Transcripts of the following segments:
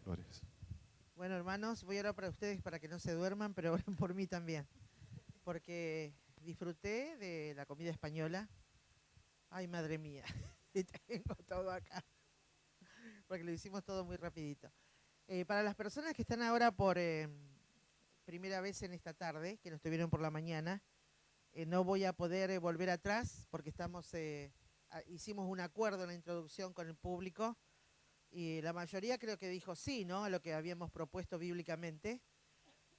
Flores. Bueno, hermanos, voy a orar para ustedes para que no se duerman, pero oren por mí también, porque disfruté de la comida española. Ay, madre mía, y tengo todo acá, porque lo hicimos todo muy rapidito. Para las personas que están ahora por primera vez en esta tarde, que nos estuvieron por la mañana, no voy a poder volver atrás porque hicimos un acuerdo en la introducción con el público y la mayoría creo que dijo sí, ¿no? A lo que habíamos propuesto bíblicamente.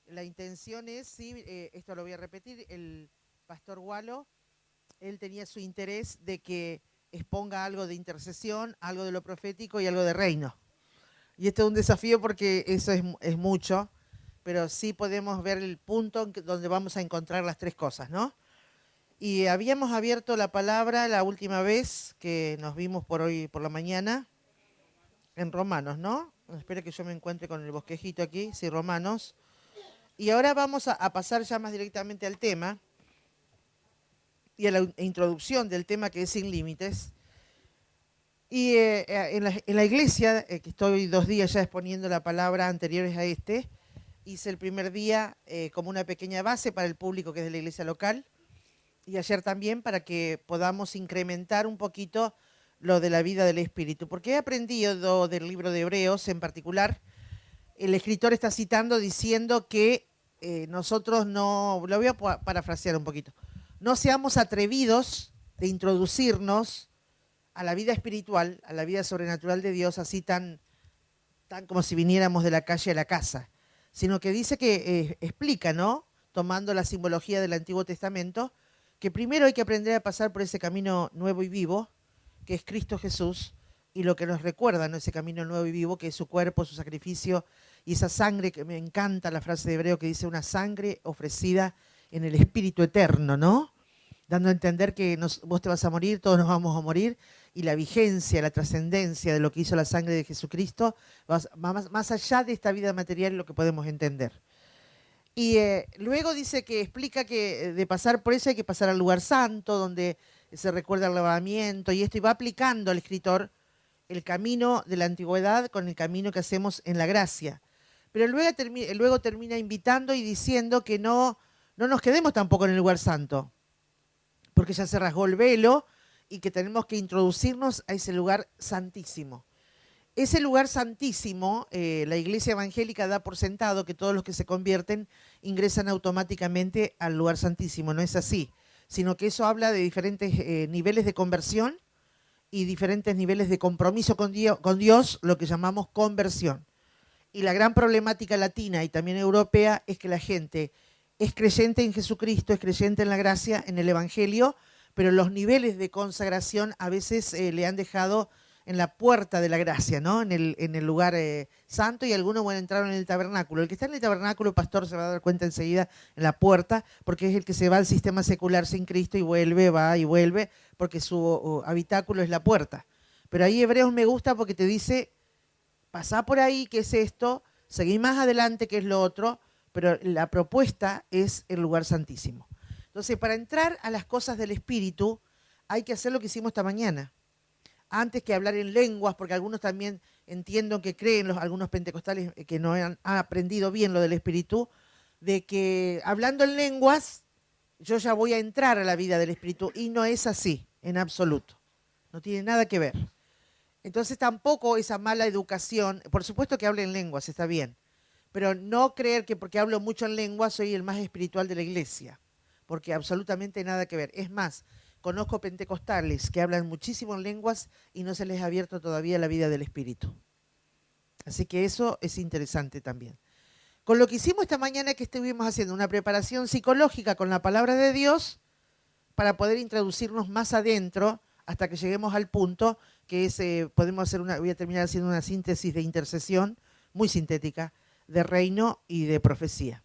La intención es, sí, esto lo voy a repetir, el pastor Walo, él tenía su interés de que exponga algo de intercesión, algo de lo profético y algo de reino. Y esto es un desafío porque eso es mucho, pero sí podemos ver el punto donde vamos a encontrar las tres cosas, ¿no? Y habíamos abierto la palabra la última vez que nos vimos por hoy por la mañana, en Romanos, ¿no? Espera que yo me encuentre con el bosquejito aquí, sí, Romanos. Y ahora vamos a pasar ya más directamente al tema y a la introducción del tema que es sin límites. Y en la iglesia, que estoy 2 días ya exponiendo la palabra anteriores a este, hice el primer día como una pequeña base para el público que es de la iglesia local y ayer también para que podamos incrementar un poquito lo de la vida del Espíritu. Porque he aprendido del libro de Hebreos en particular, el escritor está citando diciendo que nosotros no, lo voy a parafrasear un poquito, no seamos atrevidos de introducirnos a la vida espiritual, a la vida sobrenatural de Dios, así tan como si viniéramos de la calle a la casa, sino que dice que explica, ¿no? Tomando la simbología del Antiguo Testamento, que primero hay que aprender a pasar por ese camino nuevo y vivo, que es Cristo Jesús, y lo que nos recuerda, ¿no? Ese camino nuevo y vivo, que es su cuerpo, su sacrificio, y esa sangre, que me encanta la frase de Hebreo que dice, una sangre ofrecida en el Espíritu eterno, ¿no? Dando a entender que vos te vas a morir, todos nos vamos a morir, y la vigencia, la trascendencia de lo que hizo la sangre de Jesucristo va más allá de esta vida material lo que podemos entender. Y luego dice que explica que de pasar por eso hay que pasar al lugar santo, donde se recuerda el lavamiento, y esto, y va aplicando al escritor el camino de la antigüedad con el camino que hacemos en la gracia. Pero luego termina invitando y diciendo que no nos quedemos tampoco en el lugar santo, porque ya se rasgó el velo y que tenemos que introducirnos a ese lugar santísimo. Ese lugar santísimo, la Iglesia Evangélica da por sentado que todos los que se convierten ingresan automáticamente al lugar santísimo. No es así, sino que eso habla de diferentes niveles de conversión y diferentes niveles de compromiso con Dios, lo que llamamos conversión. Y la gran problemática latina y también europea es que la gente es creyente en Jesucristo, es creyente en la gracia, en el Evangelio, pero los niveles de consagración a veces le han dejado en la puerta de la gracia, ¿no? En el lugar santo, y algunos, bueno, entraron en el tabernáculo. El que está en el tabernáculo, pastor, se va a dar cuenta enseguida en la puerta, porque es el que se va al sistema secular sin Cristo y vuelve, va y vuelve, porque su habitáculo es la puerta. Pero ahí Hebreos me gusta porque te dice, pasá por ahí, ¿qué es esto? Seguí más adelante, ¿qué es lo otro? Pero la propuesta es el lugar santísimo. Entonces, para entrar a las cosas del Espíritu, hay que hacer lo que hicimos esta mañana. Antes que hablar en lenguas, porque algunos también entiendo que creen, algunos pentecostales que no han aprendido bien lo del Espíritu, de que hablando en lenguas, yo ya voy a entrar a la vida del Espíritu, y no es así, en absoluto. No tiene nada que ver. Entonces tampoco esa mala educación, por supuesto que hable en lenguas, está bien, pero no creer que porque hablo mucho en lenguas soy el más espiritual de la iglesia, porque absolutamente nada que ver. Es más, conozco pentecostales que hablan muchísimo en lenguas y no se les ha abierto todavía la vida del Espíritu. Así que eso es interesante también. Con lo que hicimos esta mañana, que estuvimos haciendo una preparación psicológica con la palabra de Dios para poder introducirnos más adentro hasta que lleguemos al punto que es, voy a terminar haciendo una síntesis de intercesión muy sintética de reino y de profecía,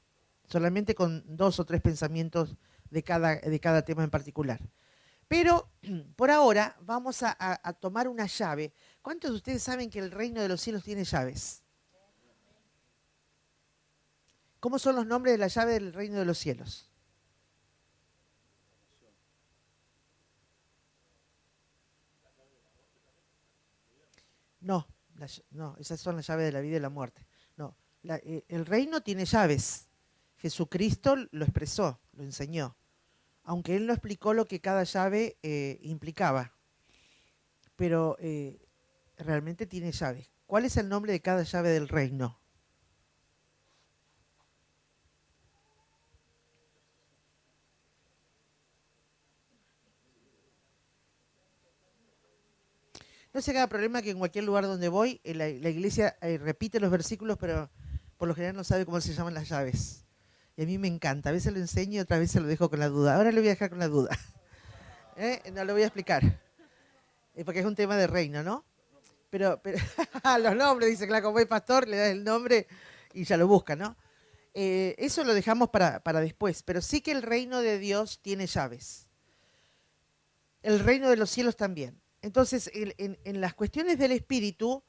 solamente con 2 o 3 pensamientos de cada tema en particular. Pero por ahora vamos a tomar una llave. ¿Cuántos de ustedes saben que el reino de los cielos tiene llaves? ¿Cómo son los nombres de la llave del reino de los cielos? No, No, esas son las llaves de la vida y la muerte. No, el reino tiene llaves. Jesucristo lo expresó, lo enseñó. Aunque él no explicó lo que cada llave implicaba. Pero realmente tiene llaves. ¿Cuál es el nombre de cada llave del reino? No sé, cada problema que en cualquier lugar donde voy, la iglesia repite los versículos, pero por lo general no sabe cómo se llaman las llaves. Y a mí me encanta. A veces lo enseño y otras veces lo dejo con la duda. Ahora le voy a dejar con la duda. No lo voy a explicar. Porque es un tema de reino, ¿no? Pero los nombres, dice, claro, como es pastor, le das el nombre y ya lo busca, ¿no? Eso lo dejamos para después. Pero sí que el reino de Dios tiene llaves. El reino de los cielos también. Entonces, en las cuestiones del espíritu,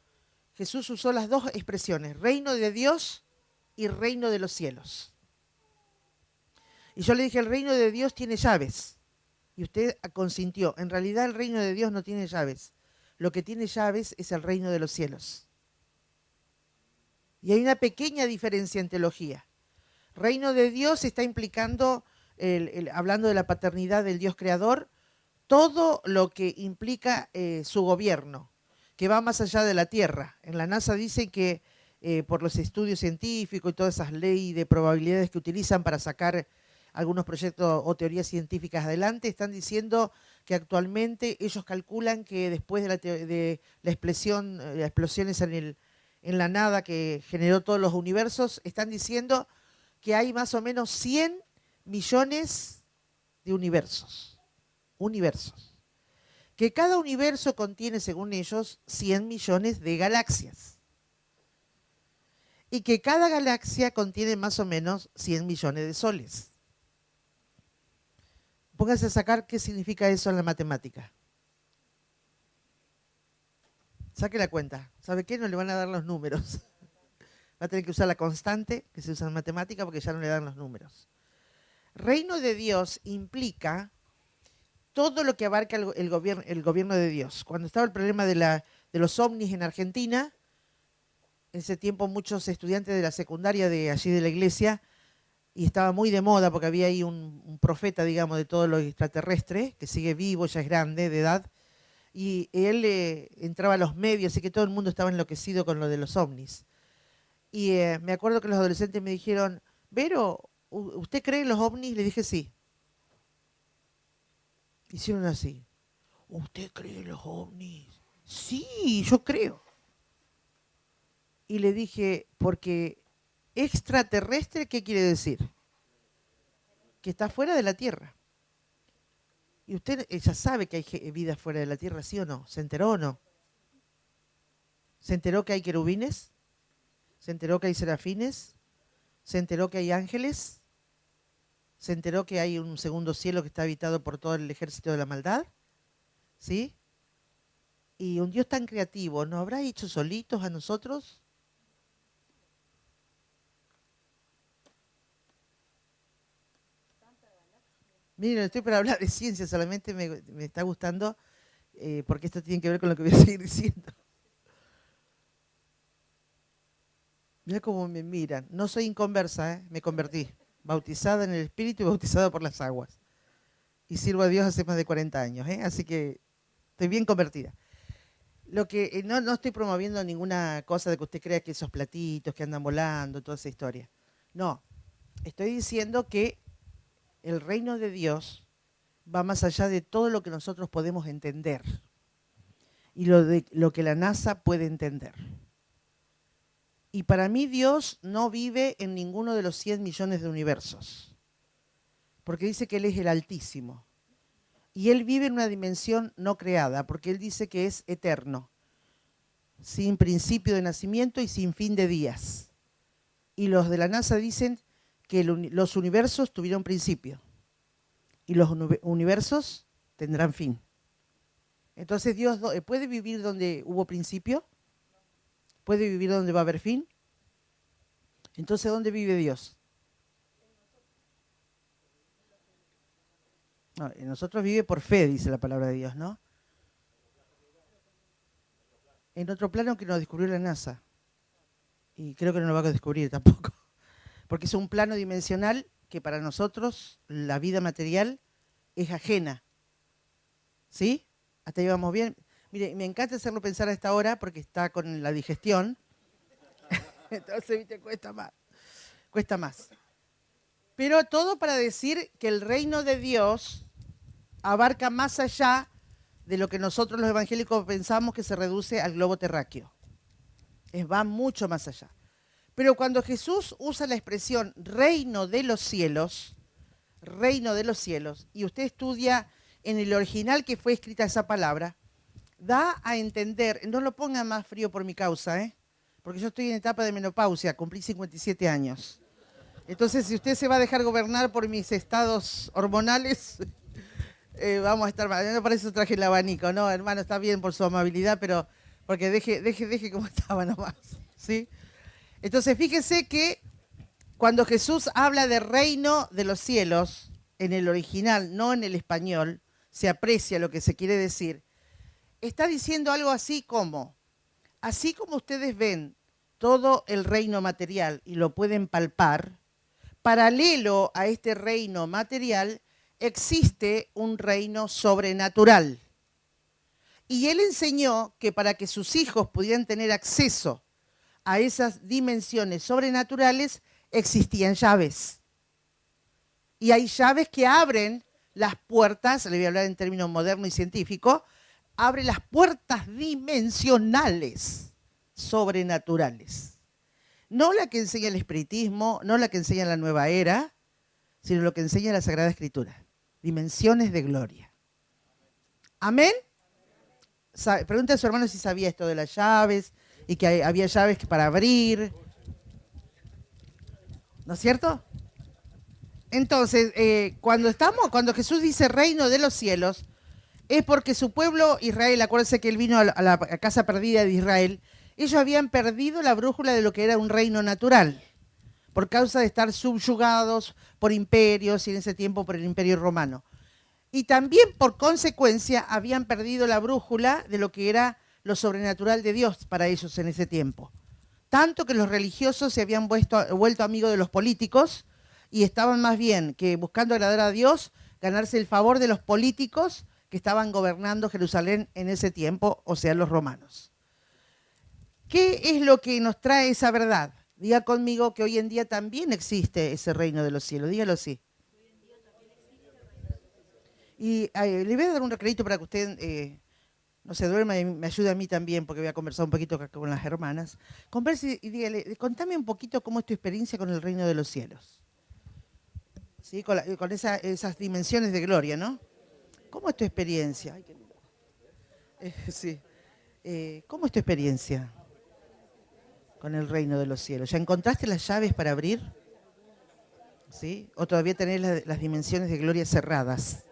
Jesús usó las dos expresiones, reino de Dios y reino de los cielos. Y yo le dije, el reino de Dios tiene llaves. Y usted consintió. En realidad el reino de Dios no tiene llaves. Lo que tiene llaves es el reino de los cielos. Y hay una pequeña diferencia en teología. Reino de Dios está implicando, hablando de la paternidad del Dios creador, todo lo que implica su gobierno, que va más allá de la Tierra. En la NASA dicen que por los estudios científicos y todas esas leyes de probabilidades que utilizan para sacar algunos proyectos o teorías científicas adelante, están diciendo que actualmente ellos calculan que después de la explosión, las explosiones en la nada que generó todos los universos, están diciendo que hay más o menos 100 millones de universos. Que cada universo contiene, según ellos, 100 millones de galaxias. Y que cada galaxia contiene más o menos 100 millones de soles. Póngase a sacar qué significa eso en la matemática. Saque la cuenta. ¿Sabe qué? No le van a dar los números. Va a tener que usar la constante que se usa en matemática porque ya no le dan los números. Reino de Dios implica todo lo que abarca el gobierno de Dios. Cuando estaba el problema de los ovnis en Argentina, en ese tiempo muchos estudiantes de la secundaria de allí de la iglesia, y estaba muy de moda porque había ahí un profeta, digamos, de todo lo extraterrestre, que sigue vivo, ya es grande, de edad, y él entraba a los medios, así que todo el mundo estaba enloquecido con lo de los ovnis. Y me acuerdo que los adolescentes me dijeron, Vero, ¿usted cree en los ovnis? Le dije sí. Hicieron así. ¿Usted cree en los ovnis? Sí, yo creo. Y le dije, porque extraterrestre, ¿qué quiere decir? Que está fuera de la Tierra. Y usted ya sabe que hay vida fuera de la Tierra, ¿sí o no? ¿Se enteró o no? ¿Se enteró que hay querubines? ¿Se enteró que hay serafines? ¿Se enteró que hay ángeles? ¿Se enteró que hay un segundo cielo que está habitado por todo el ejército de la maldad? ¿Sí? Y un Dios tan creativo, ¿nos habrá hecho solitos a nosotros? Miren, estoy para hablar de ciencia, solamente me está gustando, porque esto tiene que ver con lo que voy a seguir diciendo. Mira cómo me miran. No soy inconversa, me convertí. Bautizada en el Espíritu y bautizada por las aguas. Y sirvo a Dios hace más de 40 años, así que estoy bien convertida. Lo que no estoy promoviendo ninguna cosa de que usted crea que esos platitos que andan volando, toda esa historia. No, estoy diciendo que el reino de Dios va más allá de todo lo que nosotros podemos entender y lo que la NASA puede entender. Y para mí Dios no vive en ninguno de los 100 millones de universos, porque dice que Él es el Altísimo. Y Él vive en una dimensión no creada, porque Él dice que es eterno, sin principio de nacimiento y sin fin de días. Y los de la NASA dicen que los universos tuvieron principio y los universos tendrán fin. Entonces, ¿Dios puede vivir donde hubo principio? ¿Puede vivir donde va a haber fin? Entonces, ¿dónde vive Dios? No, en nosotros vive por fe, dice la palabra de Dios, ¿no? en otro plano que nos descubrió la NASA. Y creo que no lo va a descubrir tampoco. Porque es un plano dimensional que para nosotros la vida material es ajena. ¿Sí? ¿Hasta ahí vamos bien? Mire, me encanta hacerlo pensar a esta hora porque está con la digestión. Entonces, viste, cuesta más. Cuesta más. Pero todo para decir que el reino de Dios abarca más allá de lo que nosotros los evangélicos pensamos que se reduce al globo terráqueo. Va mucho más allá. Pero cuando Jesús usa la expresión reino de los cielos, y usted estudia en el original que fue escrita esa palabra, da a entender, no lo ponga más frío por mi causa, porque yo estoy en etapa de menopausia, cumplí 57 años. Entonces, si usted se va a dejar gobernar por mis estados hormonales, vamos a estar mal. No, por eso traje el abanico, ¿no? Hermano, está bien por su amabilidad, pero porque deje como estaba nomás, ¿sí? Entonces, fíjese que cuando Jesús habla de reino de los cielos, en el original, no en el español, se aprecia lo que se quiere decir, está diciendo algo así como ustedes ven todo el reino material y lo pueden palpar, paralelo a este reino material existe un reino sobrenatural. Y él enseñó que para que sus hijos pudieran tener acceso a esas dimensiones sobrenaturales existían llaves. Y hay llaves que abren las puertas, le voy a hablar en términos modernos y científicos, abre las puertas dimensionales sobrenaturales. No la que enseña el espiritismo, no la que enseña la nueva era, sino lo que enseña la Sagrada Escritura. Dimensiones de gloria. ¿Amén? Pregunta a su hermano si sabía esto de las llaves y que había llaves para abrir. ¿No es cierto? Entonces, cuando Jesús dice reino de los cielos, es porque su pueblo Israel, acuérdense que él vino a la casa perdida de Israel, ellos habían perdido la brújula de lo que era un reino natural, por causa de estar subyugados por imperios y en ese tiempo por el imperio romano. Y también por consecuencia habían perdido la brújula de lo que era lo sobrenatural de Dios para ellos en ese tiempo. Tanto que los religiosos se habían vuelto amigos de los políticos y estaban más bien que buscando agradar a Dios, ganarse el favor de los políticos que estaban gobernando Jerusalén en ese tiempo, o sea, los romanos. ¿Qué es lo que nos trae esa verdad? Diga conmigo que hoy en día también existe ese reino de los cielos. Dígalo así. Y le voy a dar un recredito para que usted no se duerma y me ayude a mí también, porque voy a conversar un poquito con las hermanas. Converse y dígale, contame un poquito cómo es tu experiencia con el reino de los cielos. ¿Sí? Con esas dimensiones de gloria, ¿no? ¿Cómo es tu experiencia? Ay, qué lindo. Sí. ¿Cómo es tu experiencia con el reino de los cielos? ¿Ya encontraste las llaves para abrir? ¿Sí? ¿O todavía tenés las dimensiones de gloria cerradas?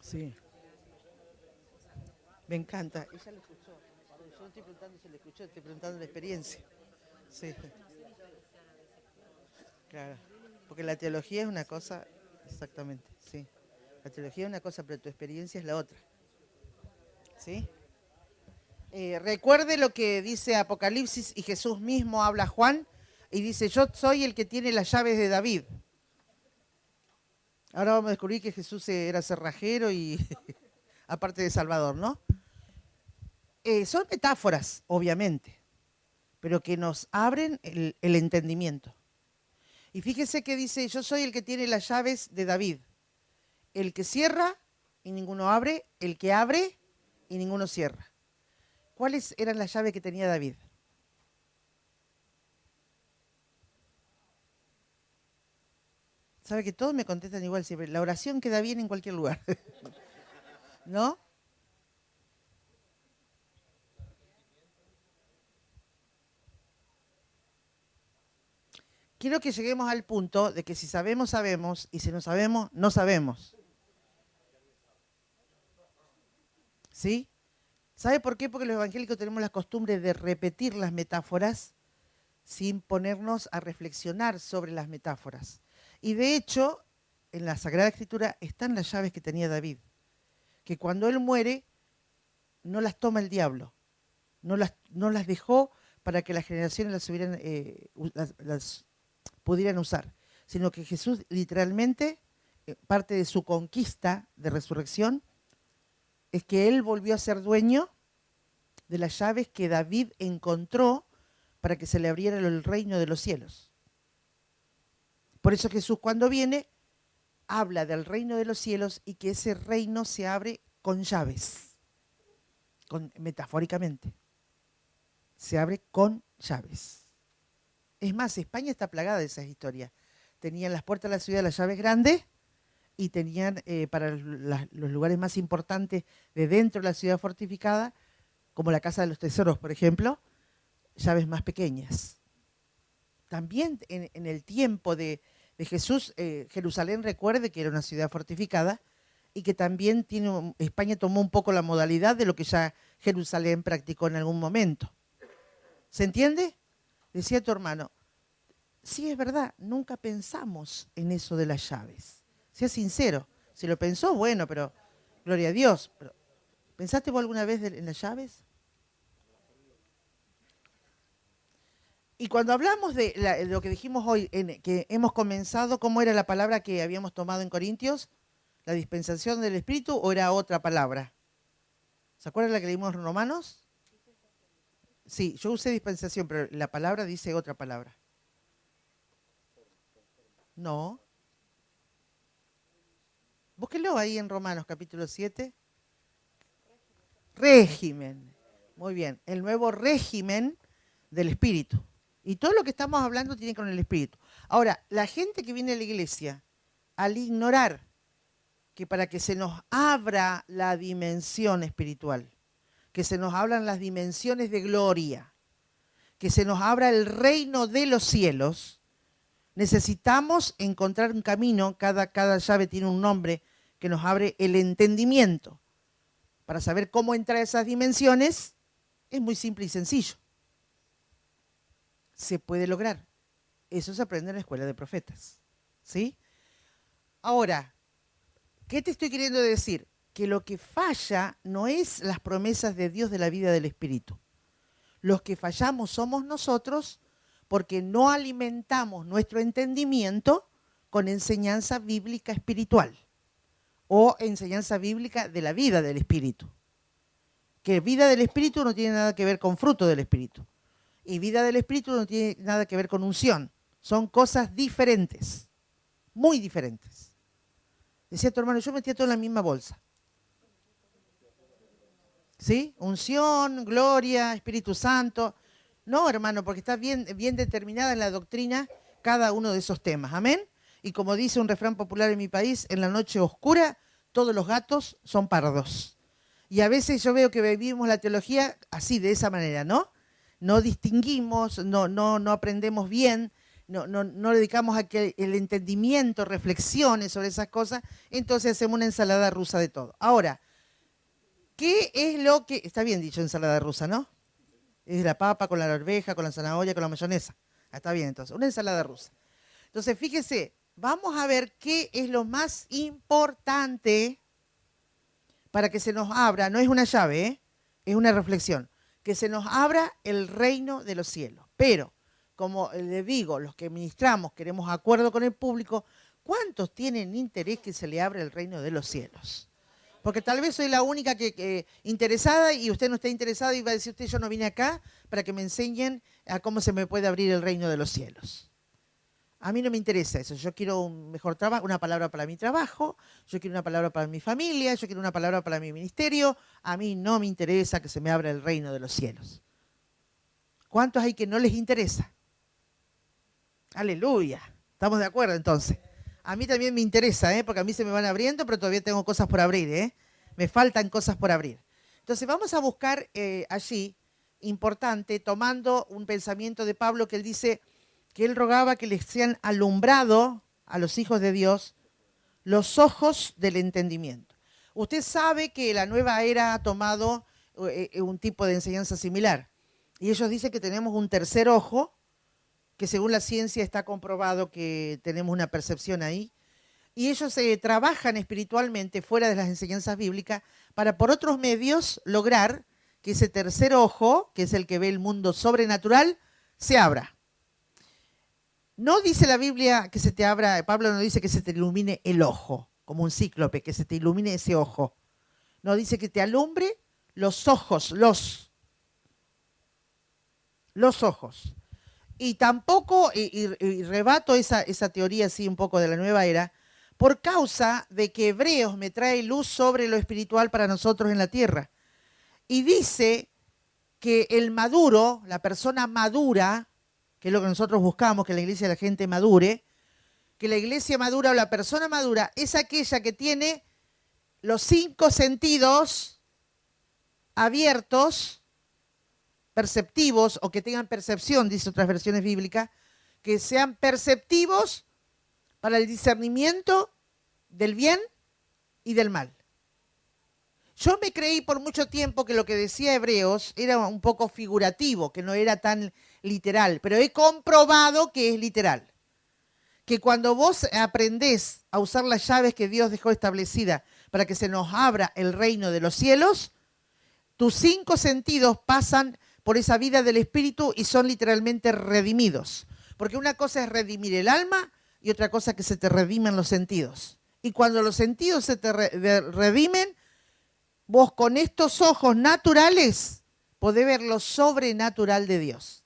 Sí. Me encanta. Ella lo escuchó. Yo no estoy preguntando si lo escuchó, estoy preguntando la experiencia. Sí. Claro. Porque la teología es una cosa, exactamente, sí. La teología es una cosa, pero tu experiencia es la otra. ¿Sí? Recuerde lo que dice Apocalipsis y Jesús mismo habla a Juan y dice, yo soy el que tiene las llaves de David. Ahora vamos a descubrir que Jesús era cerrajero y aparte de Salvador, ¿no? Son metáforas, obviamente, pero que nos abren el entendimiento. Y fíjese que dice, yo soy el que tiene las llaves de David. El que cierra y ninguno abre, el que abre y ninguno cierra. ¿Cuáles eran las llaves que tenía David? Sabe que todos me contestan igual siempre. La oración queda bien en cualquier lugar. ¿No? Quiero que lleguemos al punto de que si sabemos, sabemos, y si no sabemos, no sabemos. ¿Sí? ¿Sabe por qué? Porque los evangélicos tenemos la costumbre de repetir las metáforas sin ponernos a reflexionar sobre las metáforas. Y de hecho, en la Sagrada Escritura están las llaves que tenía David, que cuando él muere no las toma el diablo, no las dejó para que las generaciones las pudieran usar, sino que Jesús literalmente, parte de su conquista de resurrección, es que él volvió a ser dueño de las llaves que David encontró para que se le abriera el reino de los cielos. Por eso Jesús, cuando viene, habla del reino de los cielos y que ese reino se abre con llaves, metafóricamente. Se abre con llaves. Es más, España está plagada de esas historias. Tenían las puertas de la ciudad las llaves grandes y tenían para los lugares más importantes de dentro de la ciudad fortificada, como la Casa de los Tesoros, por ejemplo, llaves más pequeñas. También en el tiempo de Jesús, Jerusalén, recuerde que era una ciudad fortificada y que también España tomó un poco la modalidad de lo que ya Jerusalén practicó en algún momento. ¿Se entiende? Decía tu hermano, sí, es verdad, nunca pensamos en eso de las llaves. Sea sincero, si lo pensó, bueno, pero gloria a Dios. Pero, ¿pensaste vos alguna vez en las llaves? Y cuando hablamos de lo que dijimos hoy, que hemos comenzado, ¿cómo era la palabra que habíamos tomado en Corintios? ¿La dispensación del Espíritu o era otra palabra? ¿Se acuerdan la que leímos en Romanos? Sí, yo usé dispensación, pero la palabra dice otra palabra. No. Búsquelo ahí en Romanos capítulo 7. Régimen. Muy bien. El nuevo régimen del Espíritu. Y todo lo que estamos hablando tiene que ver con el Espíritu. Ahora, la gente que viene a la iglesia, al ignorar que para que se nos abra la dimensión espiritual, que se nos abran las dimensiones de gloria, que se nos abra el reino de los cielos, necesitamos encontrar un camino, cada llave tiene un nombre que nos abre el entendimiento. Para saber cómo entrar a esas dimensiones, es muy simple y sencillo. Se puede lograr. Eso se aprende en la escuela de profetas. ¿Sí? Ahora, ¿qué te estoy queriendo decir? Que lo que falla no es las promesas de Dios de la vida del Espíritu. Los que fallamos somos nosotros porque no alimentamos nuestro entendimiento con enseñanza bíblica espiritual o enseñanza bíblica de la vida del Espíritu. Que vida del Espíritu no tiene nada que ver con fruto del Espíritu. Y vida del Espíritu no tiene nada que ver con unción. Son cosas diferentes, muy diferentes. Decía tu hermano, yo metía todo en la misma bolsa. ¿Sí? Unción, gloria, Espíritu Santo. No, hermano, porque está bien determinada en la doctrina cada uno de esos temas. Amén. Y como dice un refrán popular en mi país, en la noche oscura todos los gatos son pardos. Y a veces yo veo que vivimos la teología así, de esa manera, ¿no? No distinguimos, no aprendemos bien, no dedicamos a que el entendimiento reflexione sobre esas cosas, entonces hacemos una ensalada rusa de todo. Ahora, ¿qué es lo que...? Está bien dicho ensalada rusa, ¿no? Es la papa con la arveja, con la zanahoria, con la mayonesa. Está bien, entonces, una ensalada rusa. Entonces, fíjese, vamos a ver qué es lo más importante para que se nos abra, no es una llave, es una reflexión, que se nos abra el reino de los cielos. Pero, como les digo, los que ministramos queremos acuerdo con el público, ¿cuántos tienen interés que se le abra el reino de los cielos? Porque tal vez soy la única que interesada y usted no está interesado y va a decir usted, yo no vine acá para que me enseñen a cómo se me puede abrir el reino de los cielos. A mí no me interesa eso. Yo quiero un mejor trabajo, una palabra para mi trabajo, yo quiero una palabra para mi familia, yo quiero una palabra para mi ministerio. A mí no me interesa que se me abra el reino de los cielos. ¿Cuántos hay que no les interesa? Aleluya. ¿Estamos de acuerdo entonces? A mí también me interesa, porque a mí se me van abriendo, pero todavía tengo cosas por abrir. Me faltan cosas por abrir. Entonces vamos a buscar allí, importante, tomando un pensamiento de Pablo que él dice que él rogaba que les sean alumbrado a los hijos de Dios los ojos del entendimiento. Usted sabe que la nueva era ha tomado un tipo de enseñanza similar. Y ellos dicen que tenemos un tercer ojo, que según la ciencia está comprobado que tenemos una percepción ahí, y ellos trabajan espiritualmente fuera de las enseñanzas bíblicas para por otros medios lograr que ese tercer ojo, que es el que ve el mundo sobrenatural, se abra. No dice la Biblia que se te abra, Pablo no dice que se te ilumine el ojo, como un cíclope, que se te ilumine ese ojo. No, dice que te alumbre los ojos, los ojos. Y tampoco, y rebato esa teoría así un poco de la nueva era, por causa de que Hebreos me trae luz sobre lo espiritual para nosotros en la tierra. Y dice que el maduro, la persona madura, que es lo que nosotros buscamos, que la iglesia la gente madure, que la iglesia madura o la persona madura es aquella que tiene los 5 sentidos abiertos, perceptivos, o que tengan percepción, dice otras versiones bíblicas, que sean perceptivos para el discernimiento del bien y del mal. Yo me creí por mucho tiempo que lo que decía Hebreos era un poco figurativo, que no era tan literal, pero he comprobado que es literal. Que cuando vos aprendés a usar las llaves que Dios dejó establecidas para que se nos abra el reino de los cielos, tus 5 sentidos pasan por esa vida del espíritu y son literalmente redimidos. Porque una cosa es redimir el alma y otra cosa es que se te redimen los sentidos. Y cuando los sentidos se te redimen, vos con estos ojos naturales podés ver lo sobrenatural de Dios.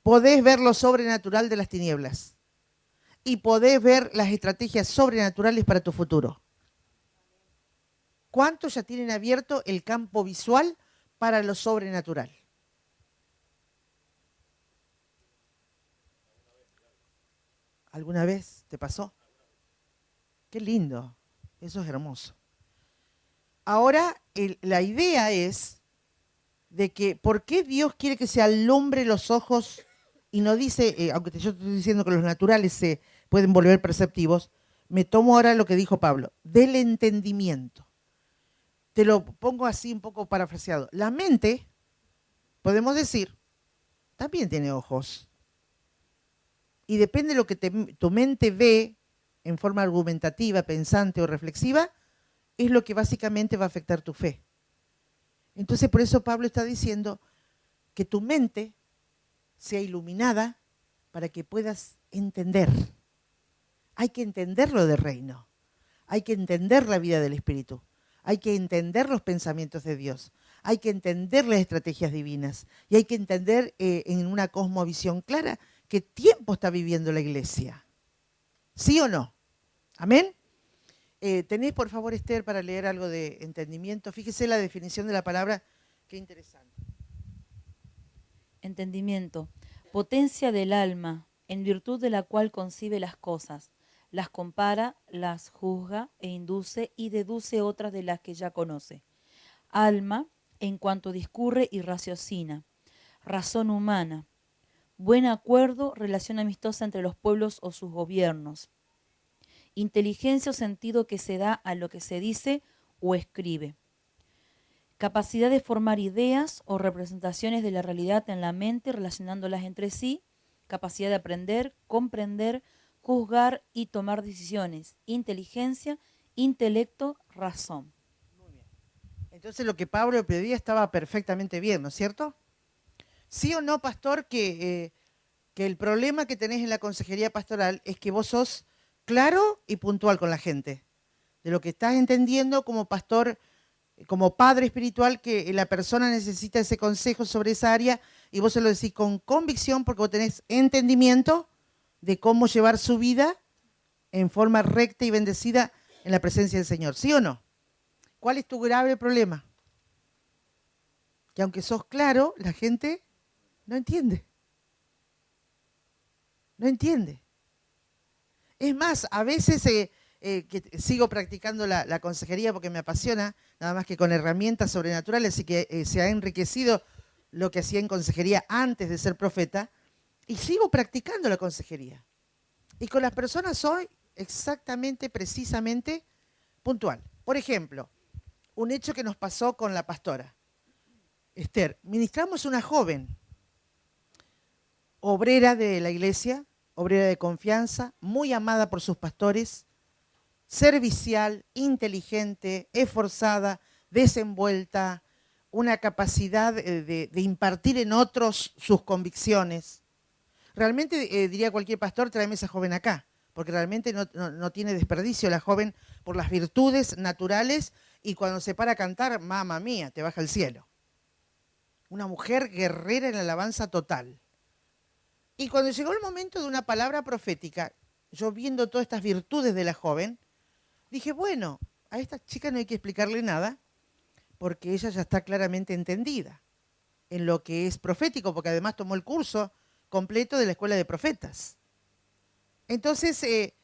Podés ver lo sobrenatural de las tinieblas. Y podés ver las estrategias sobrenaturales para tu futuro. ¿Cuántos ya tienen abierto el campo visual para lo sobrenatural? ¿Alguna vez te pasó? Qué lindo, eso es hermoso. Ahora, la idea es de que, ¿por qué Dios quiere que se alumbre los ojos? Y no dice, aunque yo estoy diciendo que los naturales se pueden volver perceptivos, me tomo ahora lo que dijo Pablo, del entendimiento. Te lo pongo así un poco parafraseado. La mente, podemos decir, también tiene ojos. Y depende de lo que tu mente ve en forma argumentativa, pensante o reflexiva, es lo que básicamente va a afectar tu fe. Entonces, por eso Pablo está diciendo que tu mente sea iluminada para que puedas entender. Hay que entender lo del reino. Hay que entender la vida del Espíritu. Hay que entender los pensamientos de Dios. Hay que entender las estrategias divinas. Y hay que entender en una cosmovisión clara qué tiempo está viviendo la iglesia. ¿Sí o no? ¿Amén? ¿Tenés, por favor, Esther, para leer algo de entendimiento? Fíjese la definición de la palabra, qué interesante. Entendimiento, potencia del alma, en virtud de la cual concibe las cosas, las compara, las juzga e induce y deduce otras de las que ya conoce. Alma, en cuanto discurre y raciocina. Razón humana. Buen acuerdo, relación amistosa entre los pueblos o sus gobiernos. Inteligencia o sentido que se da a lo que se dice o escribe. Capacidad de formar ideas o representaciones de la realidad en la mente, relacionándolas entre sí. Capacidad de aprender, comprender, juzgar y tomar decisiones. Inteligencia, intelecto, razón. Muy bien. Entonces lo que Pablo pedía estaba perfectamente bien, ¿no es cierto? ¿Sí o no, pastor, que el problema que tenés en la consejería pastoral es que vos sos claro y puntual con la gente? De lo que estás entendiendo como pastor, como padre espiritual, que la persona necesita ese consejo sobre esa área y vos se lo decís con convicción porque vos tenés entendimiento de cómo llevar su vida en forma recta y bendecida en la presencia del Señor. ¿Sí o no? ¿Cuál es tu grave problema? Que aunque sos claro, la gente no entiende. No entiende. Es más, a veces que sigo practicando la consejería porque me apasiona, nada más que con herramientas sobrenaturales, y que se ha enriquecido lo que hacía en consejería antes de ser profeta, y sigo practicando la consejería. Y con las personas soy exactamente, precisamente puntual. Por ejemplo, un hecho que nos pasó con la pastora Esther. Ministramos una joven, obrera de la iglesia, obrera de confianza, muy amada por sus pastores, servicial, inteligente, esforzada, desenvuelta, una capacidad de impartir en otros sus convicciones. Realmente diría cualquier pastor, tráeme esa joven acá, porque realmente no tiene desperdicio la joven por las virtudes naturales, y cuando se para a cantar, mamá mía, te baja el cielo. Una mujer guerrera en la alabanza total. Y cuando llegó el momento de una palabra profética, yo viendo todas estas virtudes de la joven, dije, bueno, a esta chica no hay que explicarle nada, porque ella ya está claramente entendida en lo que es profético, porque además tomó el curso completo de la Escuela de Profetas. Entonces,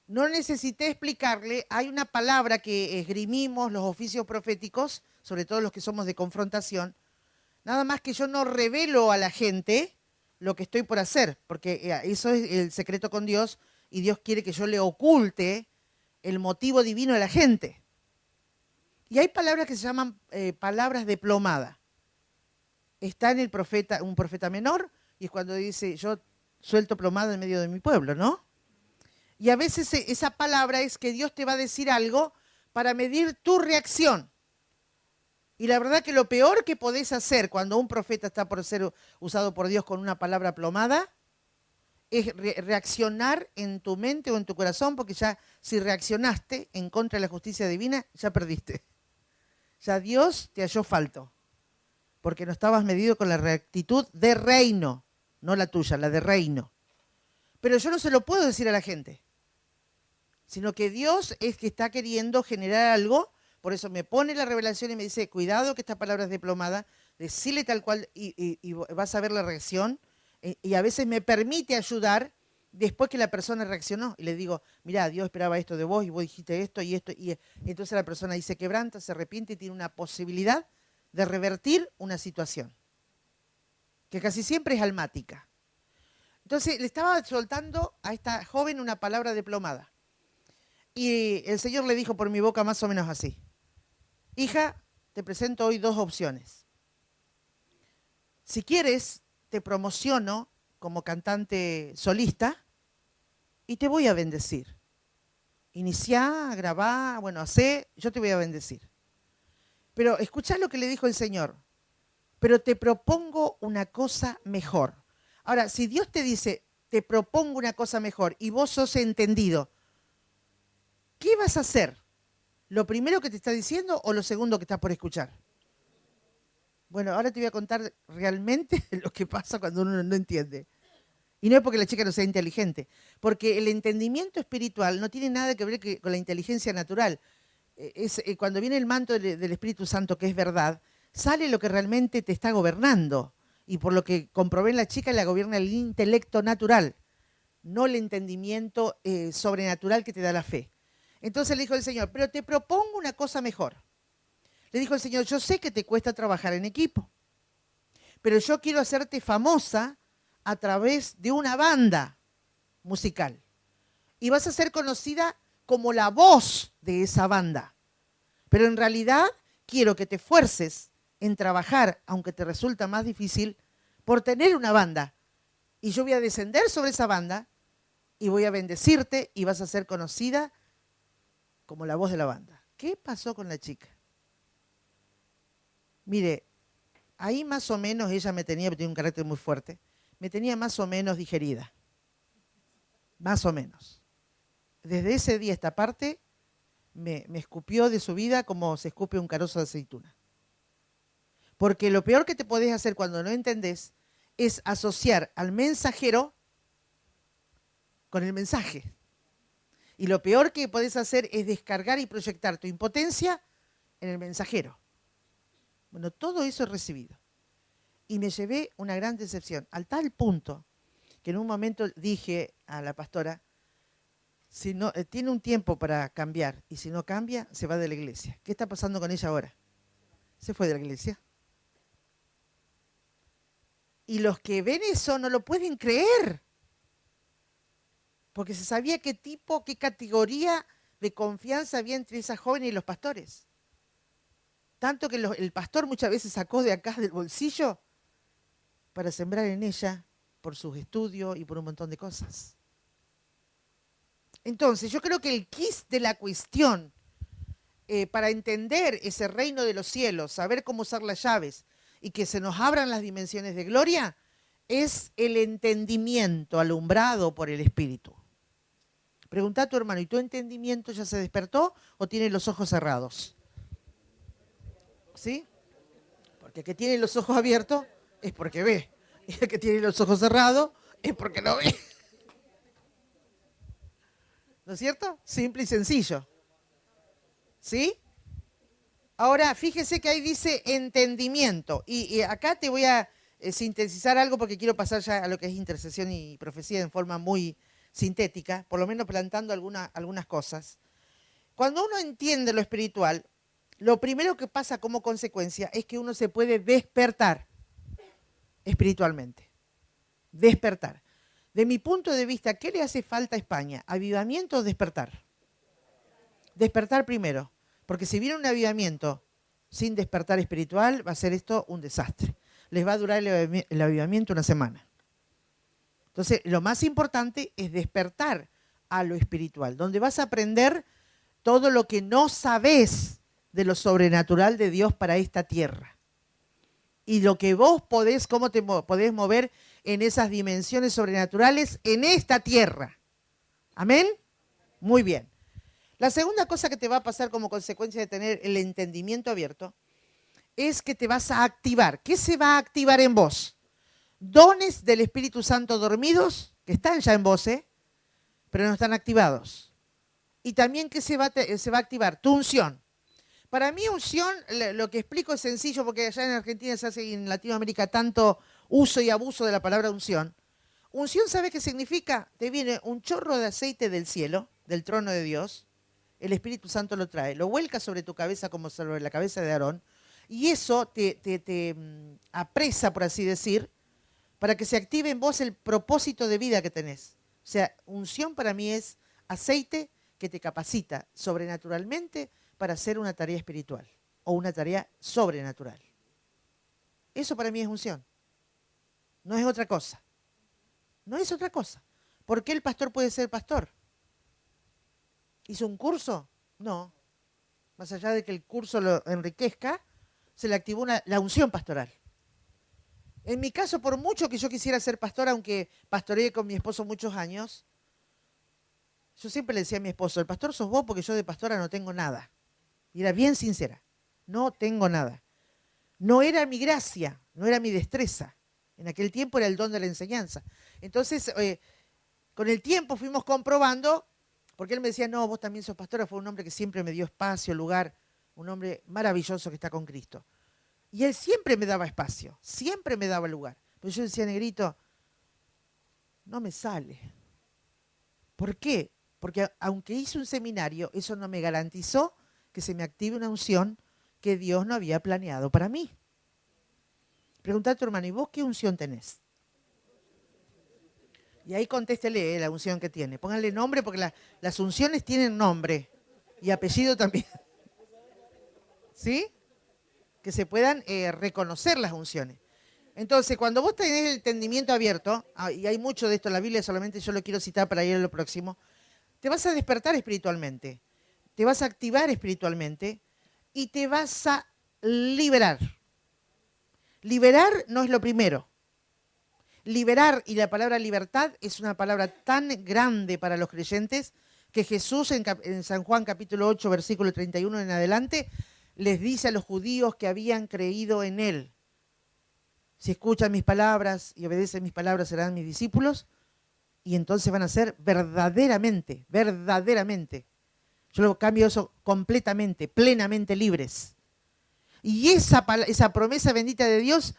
no necesité explicarle, hay una palabra que esgrimimos los oficios proféticos, sobre todo los que somos de confrontación, nada más que yo no revelo a la gente lo que estoy por hacer, porque eso es el secreto con Dios, y Dios quiere que yo le oculte el motivo divino a la gente. Y hay palabras que se llaman palabras de plomada. Está en el profeta, un profeta menor, y es cuando dice, yo suelto plomada en medio de mi pueblo, ¿no? Y a veces esa palabra es que Dios te va a decir algo para medir tu reacción. Y la verdad que lo peor que podés hacer cuando un profeta está por ser usado por Dios con una palabra plomada es reaccionar en tu mente o en tu corazón, porque ya si reaccionaste en contra de la justicia divina, ya perdiste. Ya Dios te halló falto, porque no estabas medido con la rectitud de reino, no la tuya, la de reino. Pero yo no se lo puedo decir a la gente, sino que Dios es que está queriendo generar algo, por eso me pone la revelación y me dice, cuidado que esta palabra es diplomada, decile tal cual y vas a ver la reacción, y a veces me permite ayudar después que la persona reaccionó, y le digo, mirá, Dios esperaba esto de vos, y vos dijiste esto, y entonces la persona dice, quebranta, se arrepiente y tiene una posibilidad de revertir una situación, que casi siempre es almática. Entonces le estaba soltando a esta joven una palabra diplomada. Y el Señor le dijo por mi boca más o menos así, hija, te presento hoy dos opciones. Si quieres, te promociono como cantante solista y te voy a bendecir. Iniciá, grabá, bueno, hacé, yo te voy a bendecir. Pero escuchá lo que le dijo el Señor. Pero te propongo una cosa mejor. Ahora, si Dios te dice, te propongo una cosa mejor, y vos sos entendido, ¿qué vas a hacer? ¿Lo primero que te está diciendo o lo segundo que estás por escuchar? Bueno, ahora te voy a contar realmente lo que pasa cuando uno no entiende. Y no es porque la chica no sea inteligente, porque el entendimiento espiritual no tiene nada que ver con la inteligencia natural. Cuando viene el manto del Espíritu Santo, que es verdad, sale lo que realmente te está gobernando. Y por lo que comprobé en la chica, la gobierna el intelecto natural, no el entendimiento sobrenatural que te da la fe. Entonces le dijo el Señor, pero te propongo una cosa mejor. Le dijo el Señor, yo sé que te cuesta trabajar en equipo, pero yo quiero hacerte famosa a través de una banda musical. Y vas a ser conocida como la voz de esa banda. Pero en realidad quiero que te esfuerces en trabajar, aunque te resulta más difícil, por tener una banda. Y yo voy a descender sobre esa banda y voy a bendecirte y vas a ser conocida como la voz de la banda. ¿Qué pasó con la chica? Mire, ahí más o menos ella me tenía, porque tiene un carácter muy fuerte, me tenía más o menos digerida. Más o menos. Desde ese día esta parte me escupió de su vida como se escupe un carozo de aceituna. Porque lo peor que te podés hacer cuando no entendés es asociar al mensajero con el mensaje. Y lo peor que podés hacer es descargar y proyectar tu impotencia en el mensajero. Bueno, todo eso he recibido. Y me llevé una gran decepción, al tal punto que en un momento dije a la pastora, si no, tiene un tiempo para cambiar, y si no cambia, se va de la iglesia. ¿Qué está pasando con ella ahora? Se fue de la iglesia. Y los que ven eso no lo pueden creer, porque se sabía qué tipo, qué categoría de confianza había entre esa joven y los pastores. Tanto que el pastor muchas veces sacó de acá del bolsillo para sembrar en ella por sus estudios y por un montón de cosas. Entonces, yo creo que el quid de la cuestión para entender ese reino de los cielos, saber cómo usar las llaves y que se nos abran las dimensiones de gloria, es el entendimiento alumbrado por el Espíritu. Pregunta a tu hermano, ¿y tu entendimiento ya se despertó o tiene los ojos cerrados? ¿Sí? Porque el que tiene los ojos abiertos es porque ve. Y el que tiene los ojos cerrados es porque no ve. ¿No es cierto? Simple y sencillo. ¿Sí? Ahora, fíjese que ahí dice entendimiento. Y acá te voy a sintetizar algo porque quiero pasar ya a lo que es intercesión y profecía en forma muy sintética, por lo menos plantando algunas cosas. Cuando uno entiende lo espiritual, lo primero que pasa como consecuencia es que uno se puede despertar espiritualmente. Despertar. De mi punto de vista, ¿qué le hace falta a España? ¿Avivamiento o despertar? Despertar primero. Porque si viene un avivamiento sin despertar espiritual, va a ser esto un desastre. Les va a durar el avivamiento una semana. Entonces, lo más importante es despertar a lo espiritual, donde vas a aprender todo lo que no sabés de lo sobrenatural de Dios para esta tierra. Y lo que vos podés, cómo te podés mover en esas dimensiones sobrenaturales en esta tierra. ¿Amén? Muy bien. La segunda cosa que te va a pasar como consecuencia de tener el entendimiento abierto es que te vas a activar. ¿Qué se va a activar en vos? Dones del Espíritu Santo dormidos, que están ya en vos, pero no están activados. Y también que se va a activar tu unción. Para mí unción, lo que explico es sencillo, porque allá en Argentina se hace y en Latinoamérica tanto uso y abuso de la palabra unción. Unción, ¿sabes qué significa? Te viene un chorro de aceite del cielo, del trono de Dios, el Espíritu Santo lo trae, lo vuelca sobre tu cabeza como sobre la cabeza de Aarón, y eso te apresa, por así decir, para que se active en vos el propósito de vida que tenés. O sea, unción para mí es aceite que te capacita sobrenaturalmente para hacer una tarea espiritual o una tarea sobrenatural. Eso para mí es unción. No es otra cosa. No es otra cosa. ¿Por qué el pastor puede ser pastor? ¿Hizo un curso? No. Más allá de que el curso lo enriquezca, se le activó la unción pastoral. En mi caso, por mucho que yo quisiera ser pastor, aunque pastoreé con mi esposo muchos años, yo siempre le decía a mi esposo, el pastor sos vos porque yo de pastora no tengo nada. Y era bien sincera, no tengo nada. No era mi gracia, no era mi destreza. En aquel tiempo era el don de la enseñanza. Entonces, con el tiempo fuimos comprobando, porque él me decía, no, vos también sos pastora, fue un hombre que siempre me dio espacio, lugar, un hombre maravilloso que está con Cristo. Y él siempre me daba espacio, siempre me daba lugar. Pero yo decía, negrito, no me sale. ¿Por qué? Porque aunque hice un seminario, eso no me garantizó que se me active una unción que Dios no había planeado para mí. Preguntá a tu hermano, ¿y vos qué unción tenés? Y ahí contéstele la unción que tiene. Pónganle nombre porque las unciones tienen nombre y apellido también. ¿Sí? Que se puedan reconocer las unciones. Entonces, cuando vos tenés el entendimiento abierto, y hay mucho de esto en la Biblia, solamente yo lo quiero citar para ir a lo próximo, te vas a despertar espiritualmente, te vas a activar espiritualmente y te vas a liberar. Liberar no es lo primero. Liberar, y la palabra libertad es una palabra tan grande para los creyentes que Jesús en San Juan capítulo 8, versículo 31 en adelante, les dice a los judíos que habían creído en él, si escuchan mis palabras y obedecen mis palabras serán mis discípulos, y entonces van a ser verdaderamente, yo lo cambio eso completamente, plenamente libres. Y esa promesa bendita de Dios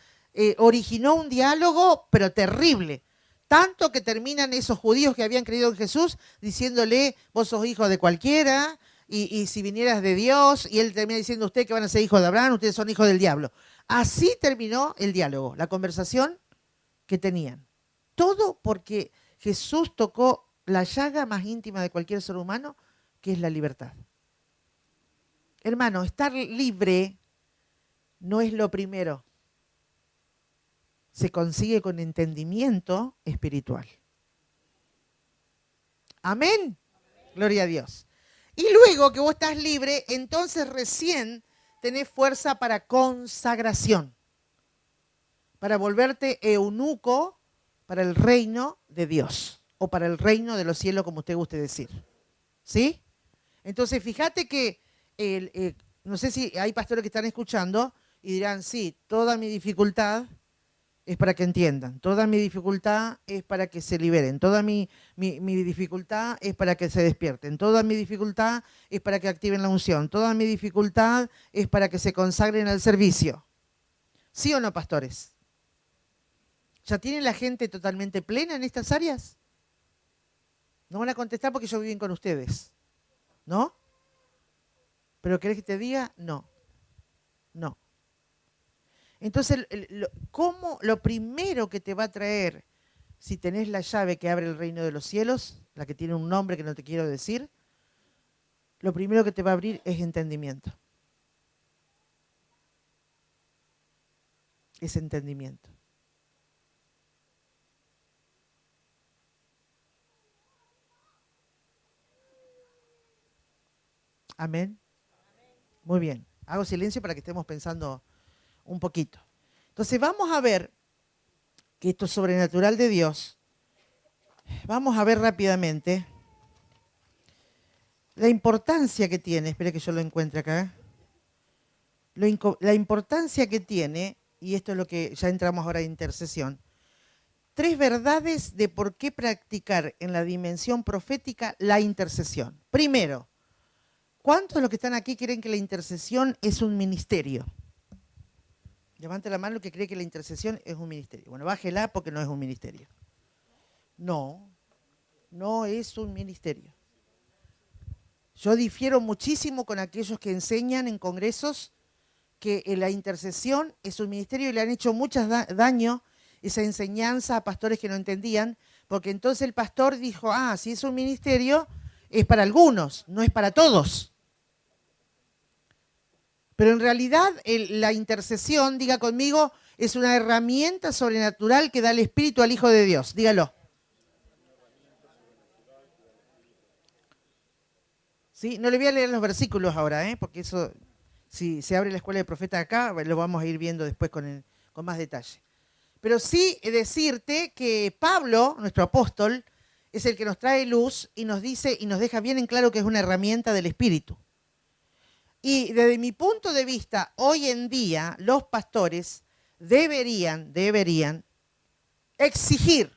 originó un diálogo, pero terrible. Tanto que terminan esos judíos que habían creído en Jesús diciéndole, vos sos hijo de cualquiera, y si vinieras de Dios, y él termina diciendo, ustedes que van a ser hijos de Abraham, ustedes son hijos del diablo. Así terminó el diálogo, la conversación que tenían. Todo porque Jesús tocó la llaga más íntima de cualquier ser humano, que es la libertad. Hermano, estar libre no es lo primero. Se consigue con entendimiento espiritual. Amén. Gloria a Dios. Y luego que vos estás libre, entonces recién tenés fuerza para consagración, para volverte eunuco para el reino de Dios o para el reino de los cielos, como usted guste decir. ¿Sí? Entonces, fíjate que, no sé si hay pastores que están escuchando y dirán, sí, toda mi dificultad es para que entiendan, toda mi dificultad es para que se liberen, toda mi dificultad es para que se despierten, toda mi dificultad es para que activen la unción, toda mi dificultad es para que se consagren al servicio. ¿Sí o no, pastores? ¿Ya tienen la gente totalmente plena en estas áreas? No van a contestar porque yo vivo bien con ustedes, ¿no? ¿Pero querés que te diga? No, no. Entonces, lo primero que te va a traer, si tenés la llave que abre el reino de los cielos, la que tiene un nombre que no te quiero decir, lo primero que te va a abrir es entendimiento. Es entendimiento. Amén. Muy bien. Hago silencio para que estemos pensando un poquito. Entonces vamos a ver que esto es sobrenatural de Dios. Vamos a ver rápidamente la importancia que tiene. Espera que yo lo encuentre acá. La importancia que tiene, y esto es lo que ya entramos ahora en intercesión, 3 verdades de por qué practicar en la dimensión profética la intercesión. Primero, ¿cuántos de los que están aquí creen que la intercesión es un ministerio? Levante la mano el que cree que la intercesión es un ministerio. Bueno, bájela porque no es un ministerio. No, no es un ministerio. Yo difiero muchísimo con aquellos que enseñan en congresos que la intercesión es un ministerio y le han hecho mucho daño esa enseñanza a pastores que no entendían, porque entonces el pastor dijo, si es un ministerio, es para algunos, no es para todos. Pero en realidad la intercesión, diga conmigo, es una herramienta sobrenatural que da el Espíritu al Hijo de Dios. Dígalo. ¿Sí? No le voy a leer los versículos ahora, porque eso, si se abre la escuela de profetas acá, lo vamos a ir viendo después con más detalle. Pero sí decirte que Pablo, nuestro apóstol, es el que nos trae luz y nos dice y nos deja bien en claro que es una herramienta del Espíritu. Y desde mi punto de vista, hoy en día los pastores deberían exigir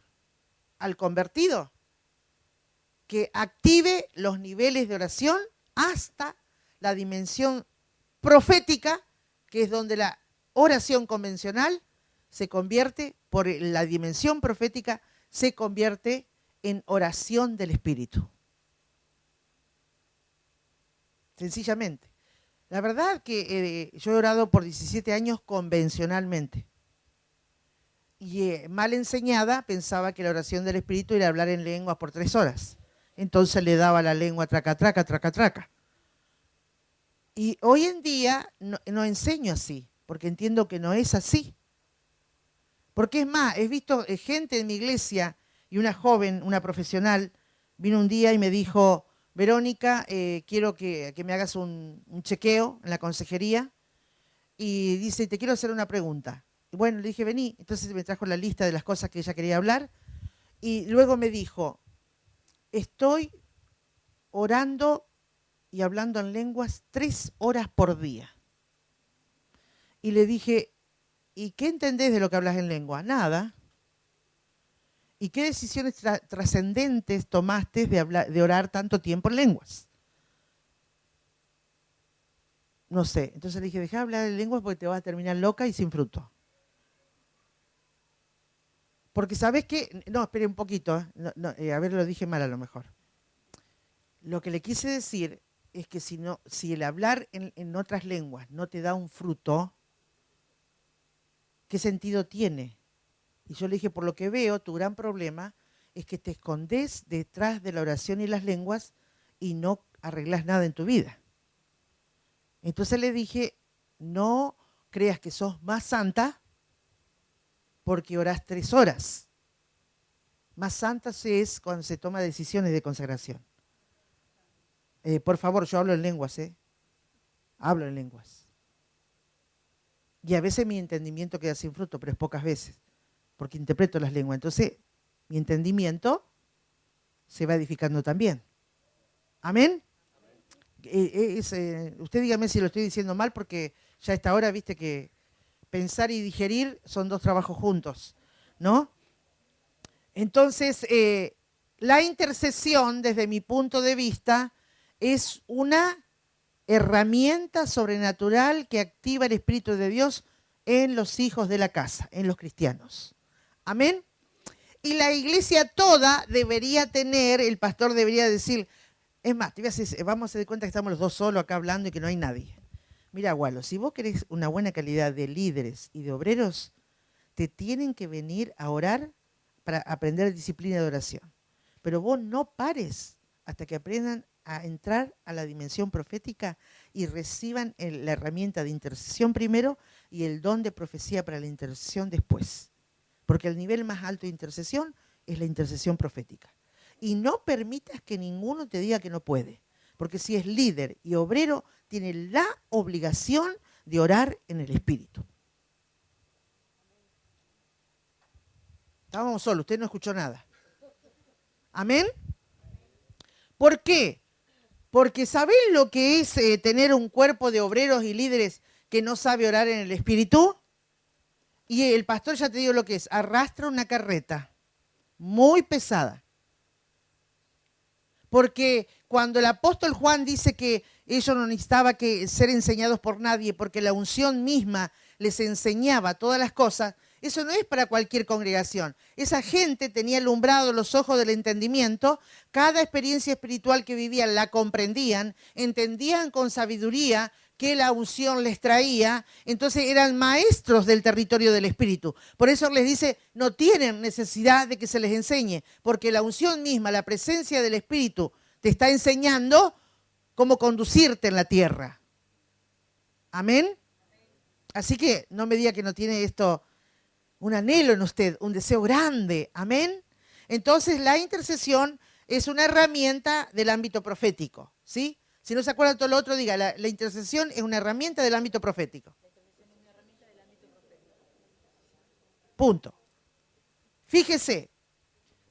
al convertido que active los niveles de oración hasta la dimensión profética, que es donde la oración convencional se convierte, por la dimensión profética, se convierte en oración del Espíritu. Sencillamente. La verdad que yo he orado por 17 años convencionalmente. Y mal enseñada pensaba que la oración del Espíritu era hablar en lenguas por 3 horas. Entonces le daba la lengua traca, traca, traca, traca. Y hoy en día no enseño así, porque entiendo que no es así. Porque es más, he visto gente en mi iglesia y una joven, una profesional, vino un día y me dijo, Verónica, quiero que me hagas un chequeo en la consejería. Y dice, te quiero hacer una pregunta. Y bueno, le dije, vení. Entonces me trajo la lista de las cosas que ella quería hablar. Y luego me dijo, estoy orando y hablando en lenguas 3 horas por día. Y le dije, ¿y qué entendés de lo que hablas en lengua? Nada. ¿Y qué decisiones trascendentes tomaste de orar tanto tiempo en lenguas? No sé. Entonces le dije, dejá de hablar en lenguas porque te vas a terminar loca y sin fruto. Porque ¿sabés qué? No, espere un poquito. A ver, lo dije mal a lo mejor. Lo que le quise decir es que si el hablar en otras lenguas no te da un fruto, ¿qué sentido tiene? Y yo le dije, por lo que veo, tu gran problema es que te escondés detrás de la oración y las lenguas y no arreglás nada en tu vida. Entonces le dije, no creas que sos más santa porque orás 3 horas. Más santa se es cuando se toma decisiones de consagración. Por favor, yo hablo en lenguas, hablo en lenguas. Y a veces mi entendimiento queda sin fruto, pero es pocas veces, porque interpreto las lenguas. Entonces, mi entendimiento se va edificando también. ¿Amén? Usted dígame si lo estoy diciendo mal, porque ya a esta hora, viste que pensar y digerir son dos trabajos juntos, ¿no? Entonces, la intercesión, desde mi punto de vista, es una herramienta sobrenatural que activa el Espíritu de Dios en los hijos de la casa, en los cristianos. ¿Amén? Y la iglesia toda debería tener, el pastor debería decir, es más, te voy a decir, vamos a dar cuenta que estamos los dos solos acá hablando y que no hay nadie. Mira, Walo, si vos querés una buena calidad de líderes y de obreros, te tienen que venir a orar para aprender disciplina de oración. Pero vos no pares hasta que aprendan a entrar a la dimensión profética y reciban la herramienta de intercesión primero y el don de profecía para la intercesión después. Porque el nivel más alto de intercesión es la intercesión profética. Y no permitas que ninguno te diga que no puede. Porque si es líder y obrero, tiene la obligación de orar en el Espíritu. Estábamos solos, usted no escuchó nada. ¿Amén? ¿Por qué? Porque ¿sabés lo que es tener un cuerpo de obreros y líderes que no sabe orar en el Espíritu? Y el pastor, ya te digo lo que es, arrastra una carreta muy pesada. Porque cuando el apóstol Juan dice que ellos no necesitaban ser enseñados por nadie, porque la unción misma les enseñaba todas las cosas, eso no es para cualquier congregación. Esa gente tenía alumbrado los ojos del entendimiento, cada experiencia espiritual que vivían la comprendían, entendían con sabiduría que la unción les traía, entonces eran maestros del territorio del Espíritu. Por eso les dice, no tienen necesidad de que se les enseñe, porque la unción misma, la presencia del Espíritu, te está enseñando cómo conducirte en la tierra. ¿Amén? Así que no me diga que no tiene esto un anhelo en usted, un deseo grande. ¿Amén? Entonces la intercesión es una herramienta del ámbito profético, ¿sí? Si no se acuerdan todo lo otro, diga, la intercesión es una herramienta del ámbito profético. La intercesión es una herramienta del ámbito profético. Punto. Fíjese,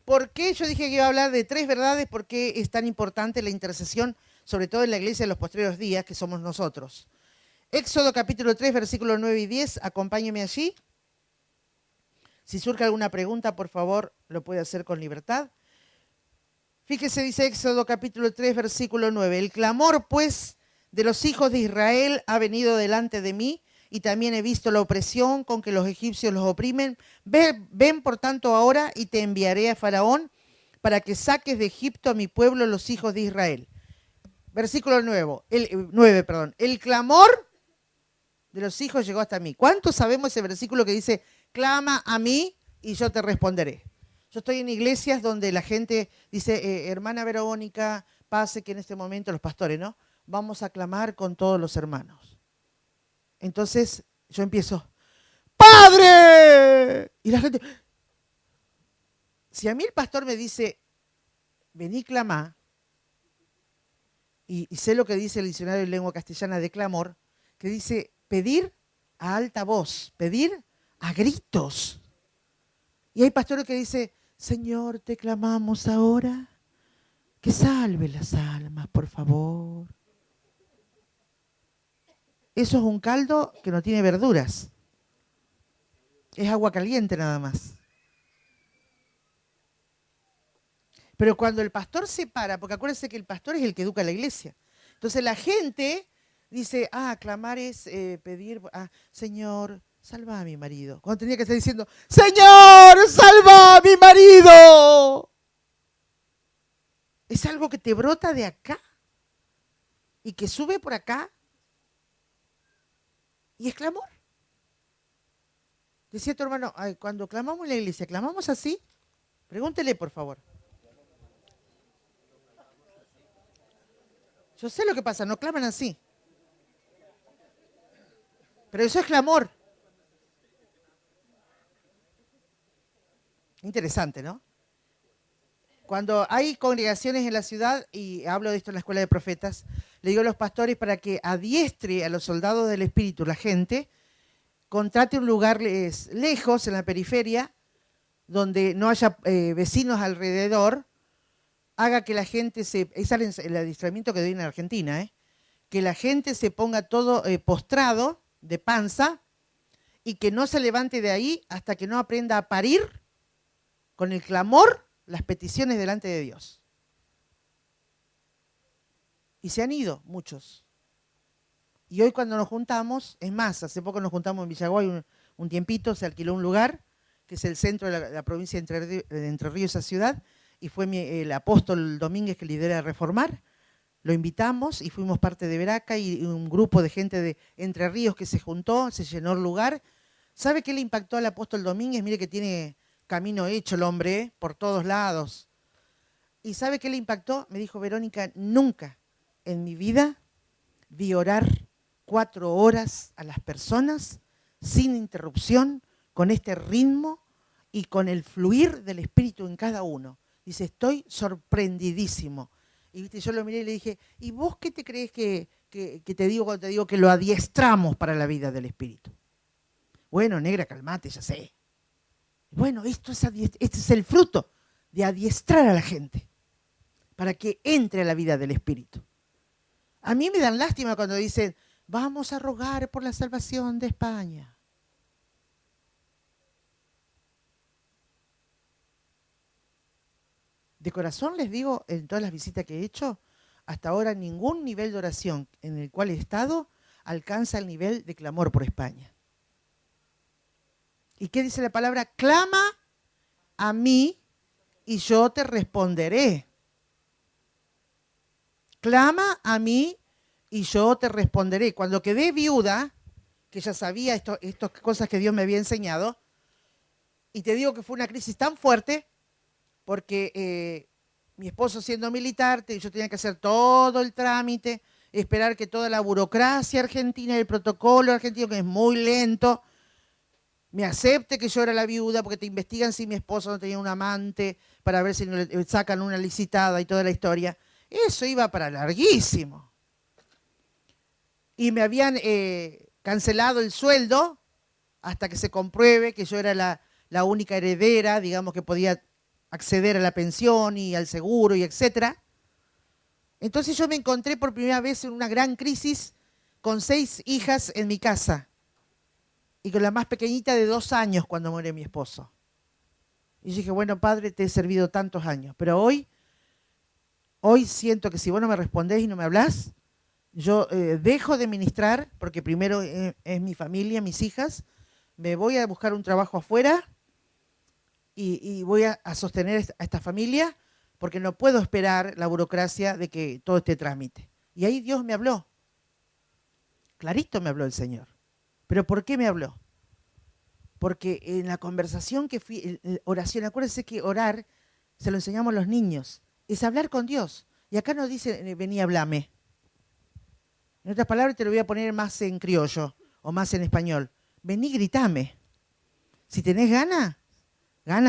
¿por qué yo dije que iba a hablar de 3 verdades? ¿Por qué es tan importante la intercesión, sobre todo en la iglesia de los postreros días, que somos nosotros? Éxodo capítulo 3, versículos 9 y 10, acompáñeme allí. Si surge alguna pregunta, por favor, lo puede hacer con libertad. Fíjese, dice Éxodo capítulo 3, versículo 9. El clamor, pues, de los hijos de Israel ha venido delante de mí, y también he visto la opresión con que los egipcios los oprimen. Ven, por tanto, ahora, y te enviaré a Faraón, para que saques de Egipto a mi pueblo, los hijos de Israel. Versículo 9. El clamor de los hijos llegó hasta mí. ¿Cuántos sabemos ese versículo que dice, clama a mí y yo te responderé? Yo estoy en iglesias donde la gente dice, hermana Verónica, pase que en este momento, los pastores, ¿no? Vamos a clamar con todos los hermanos. Entonces yo empiezo, ¡Padre! Y la gente, si a mí el pastor me dice, vení clamá, y sé lo que dice el diccionario de lengua castellana de clamor, que dice pedir a alta voz, pedir a gritos. Y hay pastores que dicen, Señor, te clamamos ahora, que salve las almas, por favor. Eso es un caldo que no tiene verduras. Es agua caliente nada más. Pero cuando el pastor se para, porque acuérdense que el pastor es el que educa a la iglesia. Entonces la gente dice, clamar es pedir, Señor, salva a mi marido. Cuando tenía que estar diciendo, Señor, salva a mi marido. Es algo que te brota de acá y que sube por acá. Y es clamor. Decía tu hermano, cuando clamamos en la iglesia, ¿clamamos así? Pregúntele, por favor. Yo sé lo que pasa, no claman así. Pero eso es clamor. Interesante, ¿no? Cuando hay congregaciones en la ciudad, y hablo de esto en la escuela de profetas, le digo a los pastores para que adiestre a los soldados del Espíritu, la gente, contrate un lugar lejos, en la periferia, donde no haya vecinos alrededor, haga que la gente es el adiestramiento que doy en Argentina, que la gente se ponga todo postrado, de panza, y que no se levante de ahí hasta que no aprenda a parir con el clamor las peticiones delante de Dios. Y se han ido muchos. Y hoy cuando nos juntamos, es más, hace poco nos juntamos en Villaguay un tiempito, se alquiló un lugar, que es el centro de la provincia de Entre Ríos, esa ciudad, y fue el apóstol Domínguez que lidera Reformar. Lo invitamos y fuimos parte de Veraca y un grupo de gente de Entre Ríos que se juntó, se llenó el lugar. ¿Sabe qué le impactó al apóstol Domínguez? Mire que tiene camino hecho el hombre, por todos lados. ¿Y sabe qué le impactó? Me dijo: Verónica, nunca en mi vida vi orar 4 horas a las personas sin interrupción, con este ritmo y con el fluir del Espíritu en cada uno. Dice, estoy sorprendidísimo. Y ¿viste? Yo lo miré y le dije, ¿y vos qué te crees que te digo cuando te digo que lo adiestramos para la vida del Espíritu? Bueno, negra, calmate, ya sé. Bueno, este es el fruto de adiestrar a la gente para que entre a la vida del Espíritu. A mí me dan lástima cuando dicen, vamos a rogar por la salvación de España. De corazón les digo, en todas las visitas que he hecho, hasta ahora ningún nivel de oración en el cual he estado alcanza el nivel de clamor por España. ¿Y qué dice la palabra? Clama a mí y yo te responderé. Clama a mí y yo te responderé. Cuando quedé viuda, que ya sabía estas cosas que Dios me había enseñado, y te digo que fue una crisis tan fuerte, porque mi esposo siendo militar, yo tenía que hacer todo el trámite, esperar que toda la burocracia argentina, el protocolo argentino, que es muy lento, me acepte que yo era la viuda, porque te investigan si mi esposo no tenía un amante, para ver si no le sacan una licitada y toda la historia. Eso iba para larguísimo. Y me habían cancelado el sueldo hasta que se compruebe que yo era la única heredera, digamos, que podía acceder a la pensión y al seguro y etcétera. Entonces yo me encontré por primera vez en una gran crisis con 6 hijas en mi casa y con la más pequeñita de 2 años cuando muere mi esposo. Y yo dije, bueno, Padre, te he servido tantos años, pero hoy siento que si vos no me respondés y no me hablás, yo dejo de ministrar, porque primero es mi familia, mis hijas, me voy a buscar un trabajo afuera y voy a sostener a esta familia, porque no puedo esperar la burocracia de que todo este trámite. Y ahí Dios me habló. Clarito me habló el Señor. ¿Pero por qué me habló? Porque en la conversación que fui, oración, acuérdense que orar, se lo enseñamos a los niños, es hablar con Dios. Y acá no dice, vení, hablame. En otras palabras, te lo voy a poner más en criollo o más en español. Vení, gritame. Si tenés ganas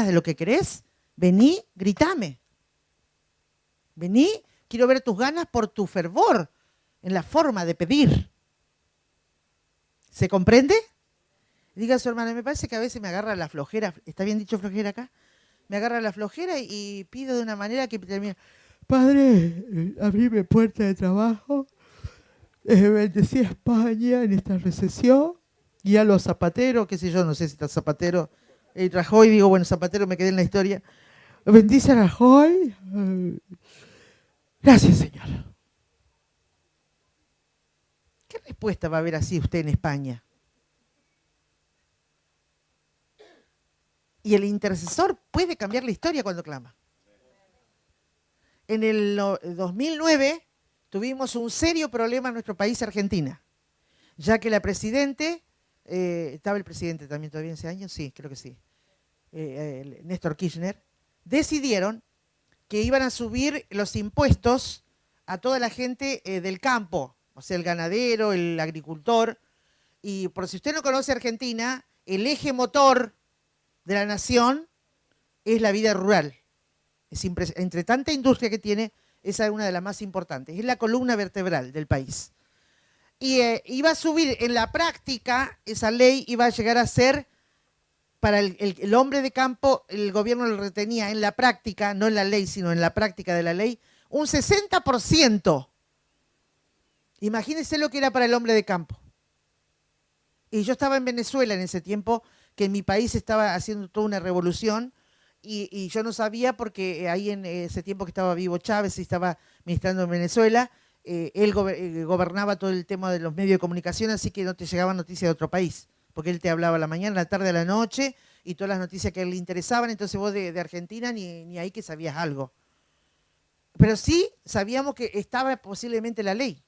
de lo que querés, vení, gritame. Vení, quiero ver tus ganas por tu fervor en la forma de pedir. ¿Se comprende? Diga a su hermana, me parece que a veces me agarra la flojera. ¿Está bien dicho flojera acá? Me agarra la flojera y pido de una manera que termina. Padre, abrime puerta de trabajo. Bendecí a España en esta recesión. Y a los zapateros, qué sé yo, no sé si está Zapatero. Rajoy, digo, bueno, Zapatero me quedé en la historia. Bendice a Rajoy. Gracias, Señor. ¿Qué respuesta va a haber así usted en España? Y el intercesor puede cambiar la historia cuando clama. En el 2009 tuvimos un serio problema en nuestro país, Argentina, ya que la presidente, estaba el presidente también todavía en ese año, sí, creo que sí, Néstor Kirchner, decidieron que iban a subir los impuestos a toda la gente del campo, o sea, el ganadero, el agricultor. Y por si usted no conoce Argentina, el eje motor de la nación es la vida rural. Entre tanta industria que tiene, esa es una de las más importantes. Es la columna vertebral del país. Y iba a subir en la práctica, esa ley iba a llegar a ser, para el hombre de campo, el gobierno lo retenía en la práctica, no en la ley, sino en la práctica de la ley, un 60%. Imagínense lo que era para el hombre de campo. Y yo estaba en Venezuela en ese tiempo, que en mi país estaba haciendo toda una revolución, y yo no sabía porque ahí en ese tiempo que estaba vivo Chávez y estaba ministrando en Venezuela, él gobernaba todo el tema de los medios de comunicación, así que no te llegaban noticias de otro país, porque él te hablaba a la mañana, a la tarde, a la noche, y todas las noticias que a él le interesaban, entonces vos de Argentina ni ahí que sabías algo. Pero sí sabíamos que estaba posiblemente la ley.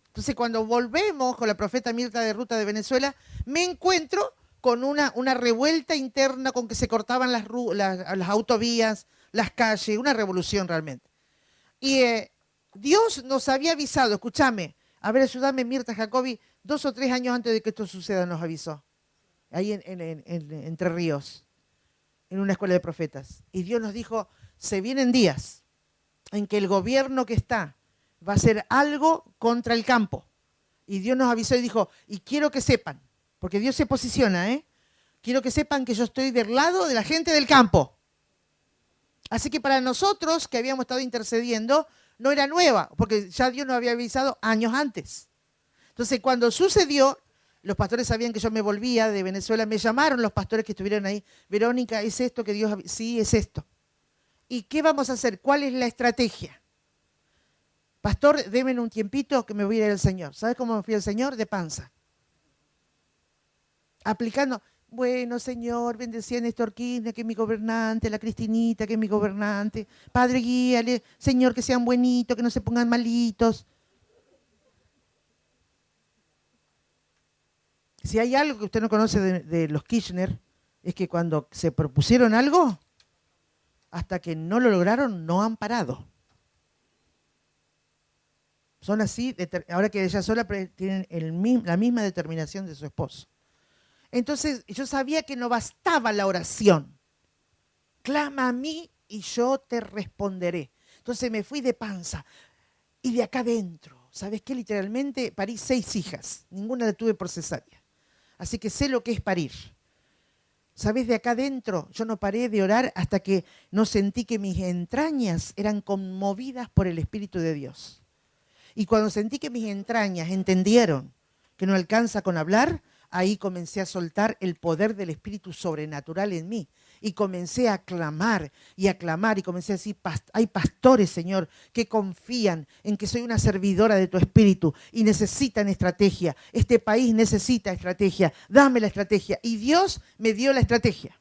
Entonces cuando volvemos con la profeta Mirta de ruta de Venezuela, me encuentro con una revuelta interna, con que se cortaban las autovías, las calles, una revolución realmente. Y Dios nos había avisado, escúchame, a ver, ayúdame Mirta Jacobi, 2 o 3 años antes de que esto suceda nos avisó, ahí en Entre Ríos, en una escuela de profetas. Y Dios nos dijo, se vienen días en que el gobierno que está va a hacer algo contra el campo. Y Dios nos avisó y dijo, y quiero que sepan, porque Dios se posiciona, quiero que sepan que yo estoy del lado de la gente del campo. Así que para nosotros que habíamos estado intercediendo, no era nueva, porque ya Dios nos había avisado años antes. Entonces cuando sucedió, los pastores sabían que yo me volvía de Venezuela, me llamaron los pastores que estuvieron ahí, Verónica, ¿es esto que Dios? Sí, es esto. ¿Y qué vamos a hacer? ¿Cuál es la estrategia? Pastor, déme un tiempito que me voy a ir al Señor. ¿Sabes cómo me fui al Señor? De panza. Aplicando, bueno, Señor, bendecía a Néstor Kirchner, que es mi gobernante, la Cristinita, que es mi gobernante. Padre, guíale, Señor, que sean buenitos, que no se pongan malitos. Si hay algo que usted no conoce de los Kirchner, es que cuando se propusieron algo, hasta que no lo lograron, no han parado. Son así, ahora que ella sola tienen la misma determinación de su esposo. Entonces yo sabía que no bastaba la oración. Clama a mí y yo te responderé. Entonces me fui de panza y de acá adentro. ¿Sabes qué? Literalmente parí 6 hijas. Ninguna la tuve por cesárea. Así que sé lo que es parir. ¿Sabes? De acá adentro yo no paré de orar hasta que no sentí que mis entrañas eran conmovidas por el Espíritu de Dios. Y cuando sentí que mis entrañas entendieron que no alcanza con hablar, ahí comencé a soltar el poder del Espíritu sobrenatural en mí. Y comencé a clamar y comencé a decir, hay pastores, Señor, que confían en que soy una servidora de tu Espíritu y necesitan estrategia. Este país necesita estrategia. Dame la estrategia. Y Dios me dio la estrategia.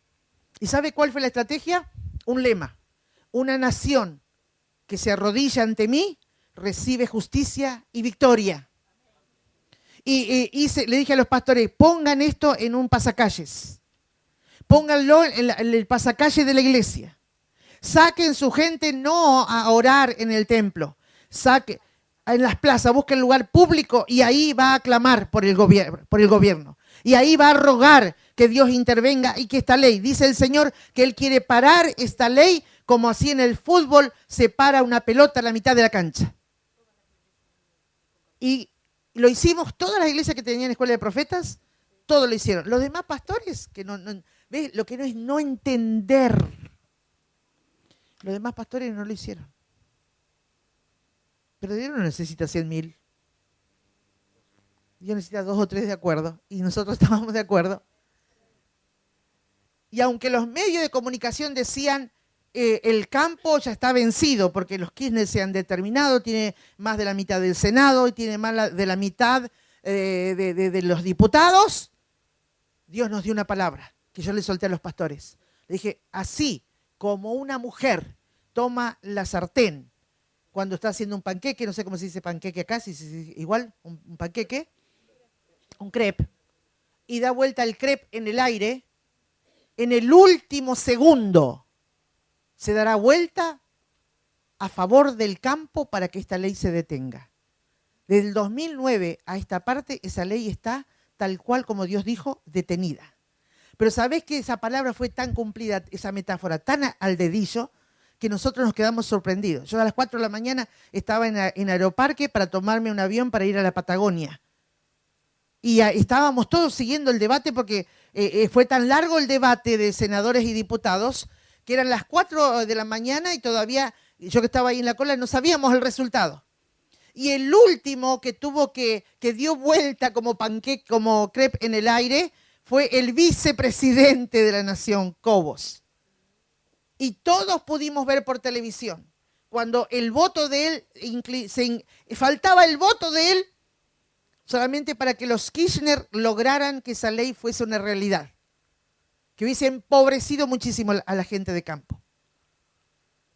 ¿Y sabe cuál fue la estrategia? Un lema. Una nación que se arrodilla ante mí recibe justicia y victoria. Y le dije a los pastores, pongan esto en un pasacalles. Pónganlo en el pasacalle de la iglesia. Saquen su gente no a orar en el templo. Saquen en las plazas, busquen lugar público y ahí va a clamar por el gobierno. Y ahí va a rogar que Dios intervenga y que esta ley, dice el Señor, que Él quiere parar esta ley como así en el fútbol se para una pelota a la mitad de la cancha. Y lo hicimos, todas las iglesias que tenían escuela de profetas, todo lo hicieron. Los demás pastores, que ¿ves? Lo que no es no entender. Los demás pastores no lo hicieron. Pero Dios no necesita 100.000. Dios necesita 2 o 3 de acuerdo. Y nosotros estábamos de acuerdo. Y aunque los medios de comunicación decían, el campo ya está vencido, porque los Kirchner se han determinado, tiene más de la mitad del Senado y tiene más de la mitad de los diputados, Dios nos dio una palabra que yo le solté a los pastores. Le dije, así como una mujer toma la sartén cuando está haciendo un panqueque, no sé cómo se dice panqueque acá, si igual, un panqueque, un crepe, y da vuelta el crepe en el aire, en el último segundo se dará vuelta a favor del campo para que esta ley se detenga. Desde el 2009 a esta parte, esa ley está tal cual como Dios dijo, detenida. Pero ¿sabés que esa palabra fue tan cumplida, esa metáfora tan al dedillo, que nosotros nos quedamos sorprendidos. Yo a las 4 de la mañana estaba en Aeroparque para tomarme un avión para ir a la Patagonia. Y estábamos todos siguiendo el debate porque fue tan largo el debate de senadores y diputados que eran las 4 de la mañana y todavía, yo que estaba ahí en la cola, no sabíamos el resultado. Y el último que dio vuelta como panqueque, como crepe en el aire, fue el vicepresidente de la nación, Cobos. Y todos pudimos ver por televisión, cuando el voto de él, faltaba el voto de él, solamente para que los Kirchner lograran que esa ley fuese una realidad, que hubiese empobrecido muchísimo a la gente de campo.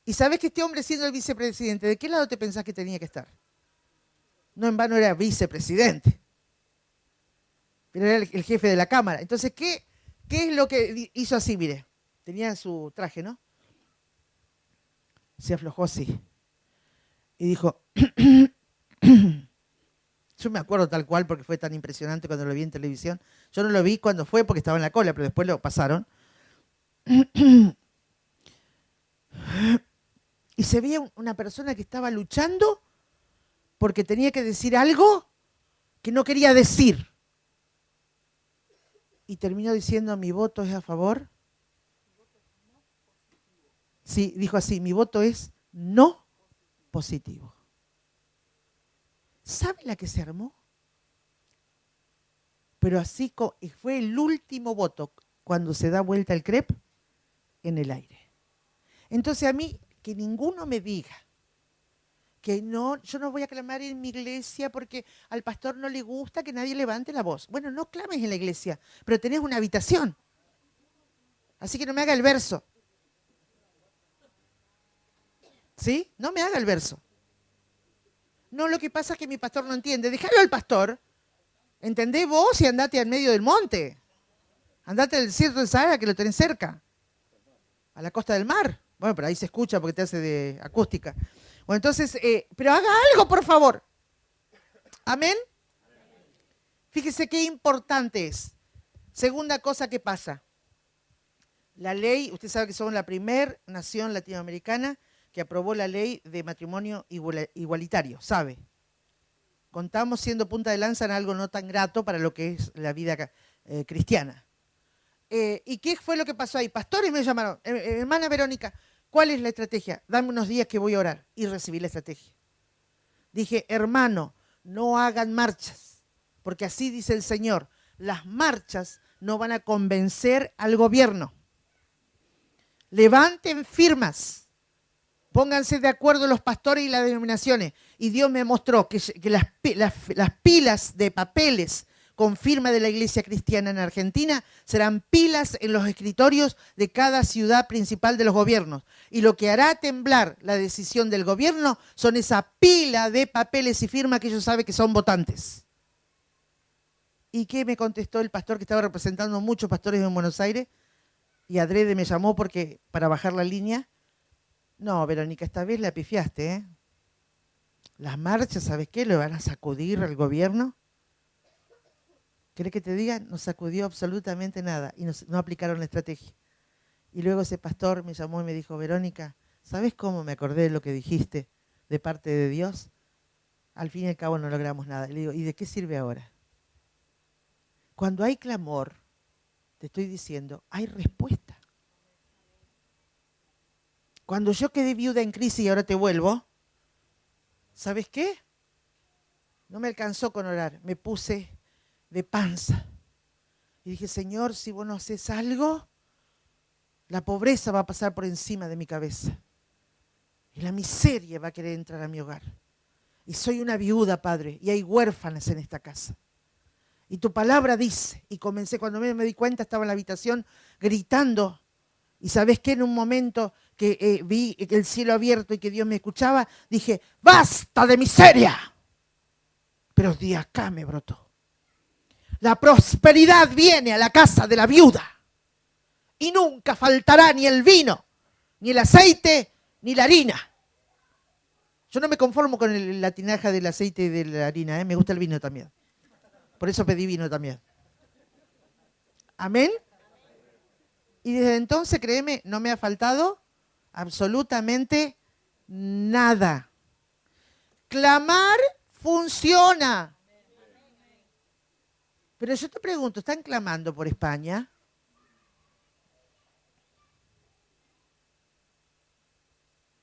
Y sabes que este hombre, siendo el vicepresidente, ¿de qué lado te pensás que tenía que estar? No en vano era vicepresidente, pero era el jefe de la Cámara. Entonces, ¿qué es lo que hizo así? Mire, tenía su traje, ¿no? Se aflojó así y dijo... Yo me acuerdo tal cual porque fue tan impresionante cuando lo vi en televisión. Yo no lo vi cuando fue porque estaba en la cola, pero después lo pasaron. Y se veía una persona que estaba luchando porque tenía que decir algo que no quería decir. Y terminó diciendo, mi voto es a favor. Sí, dijo así, mi voto es no positivo. ¿Sabe la que se armó? Pero así fue el último voto cuando se da vuelta el crepe en el aire. Entonces a mí, que ninguno me diga que no, yo no voy a clamar en mi iglesia porque al pastor no le gusta que nadie levante la voz. Bueno, no clames en la iglesia, pero tenés una habitación. Así que no me haga el verso. ¿Sí? No me haga el verso. No, lo que pasa es que mi pastor no entiende. Déjalo al pastor. Entendé vos y andate al medio del monte. Andate al desierto del Sahara que lo tenés cerca. A la costa del mar. Bueno, pero ahí se escucha porque te hace de acústica. Bueno, entonces, pero haga algo, por favor. ¿Amén? Fíjese qué importante es. Segunda cosa que pasa. La ley, usted sabe que somos la primera nación latinoamericana que aprobó la ley de matrimonio igualitario, ¿sabe? Contamos siendo punta de lanza en algo no tan grato para lo que es la vida cristiana. ¿Y qué fue lo que pasó ahí? Pastores me llamaron, hermana Verónica, ¿cuál es la estrategia? Dame unos días que voy a orar. Y recibí la estrategia. Dije, hermano, no hagan marchas, porque así dice el Señor, las marchas no van a convencer al gobierno. Levanten firmas. Pónganse de acuerdo los pastores y las denominaciones. Y Dios me mostró que las pilas de papeles con firma de la Iglesia Cristiana en Argentina serán pilas en los escritorios de cada ciudad principal de los gobiernos. Y lo que hará temblar la decisión del gobierno son esa pila de papeles y firmas que ellos saben que son votantes. ¿Y qué me contestó el pastor que estaba representando muchos pastores en Buenos Aires? Y adrede me llamó para bajar la línea. No, Verónica, esta vez la pifiaste, ¿eh? Las marchas, ¿sabes qué? ¿Le van a sacudir al gobierno? ¿Querés que te diga? No sacudió absolutamente nada y no aplicaron la estrategia. Y luego ese pastor me llamó y me dijo, Verónica, ¿sabes cómo me acordé de lo que dijiste de parte de Dios? Al fin y al cabo no logramos nada. Y le digo, ¿y de qué sirve ahora? Cuando hay clamor, te estoy diciendo, hay respuesta. Cuando yo quedé viuda en crisis y ahora te vuelvo, ¿sabes qué? No me alcanzó con orar, me puse de panza. Y dije, Señor, si vos no haces algo, la pobreza va a pasar por encima de mi cabeza. Y la miseria va a querer entrar a mi hogar. Y soy una viuda, Padre, y hay huérfanas en esta casa. Y tu palabra dice, y comencé, cuando me di cuenta, estaba en la habitación gritando. Y ¿sabes qué? En un momento que vi el cielo abierto y que Dios me escuchaba, dije, ¡basta de miseria! Pero de acá me brotó. La prosperidad viene a la casa de la viuda. Y nunca faltará ni el vino, ni el aceite, ni la harina. Yo no me conformo con la tinaja del aceite y de la harina, me gusta el vino también. Por eso pedí vino también. ¿Amén? Y desde entonces, créeme, no me ha faltado Absolutamente nada. Clamar funciona. Pero yo te pregunto, ¿están clamando por España?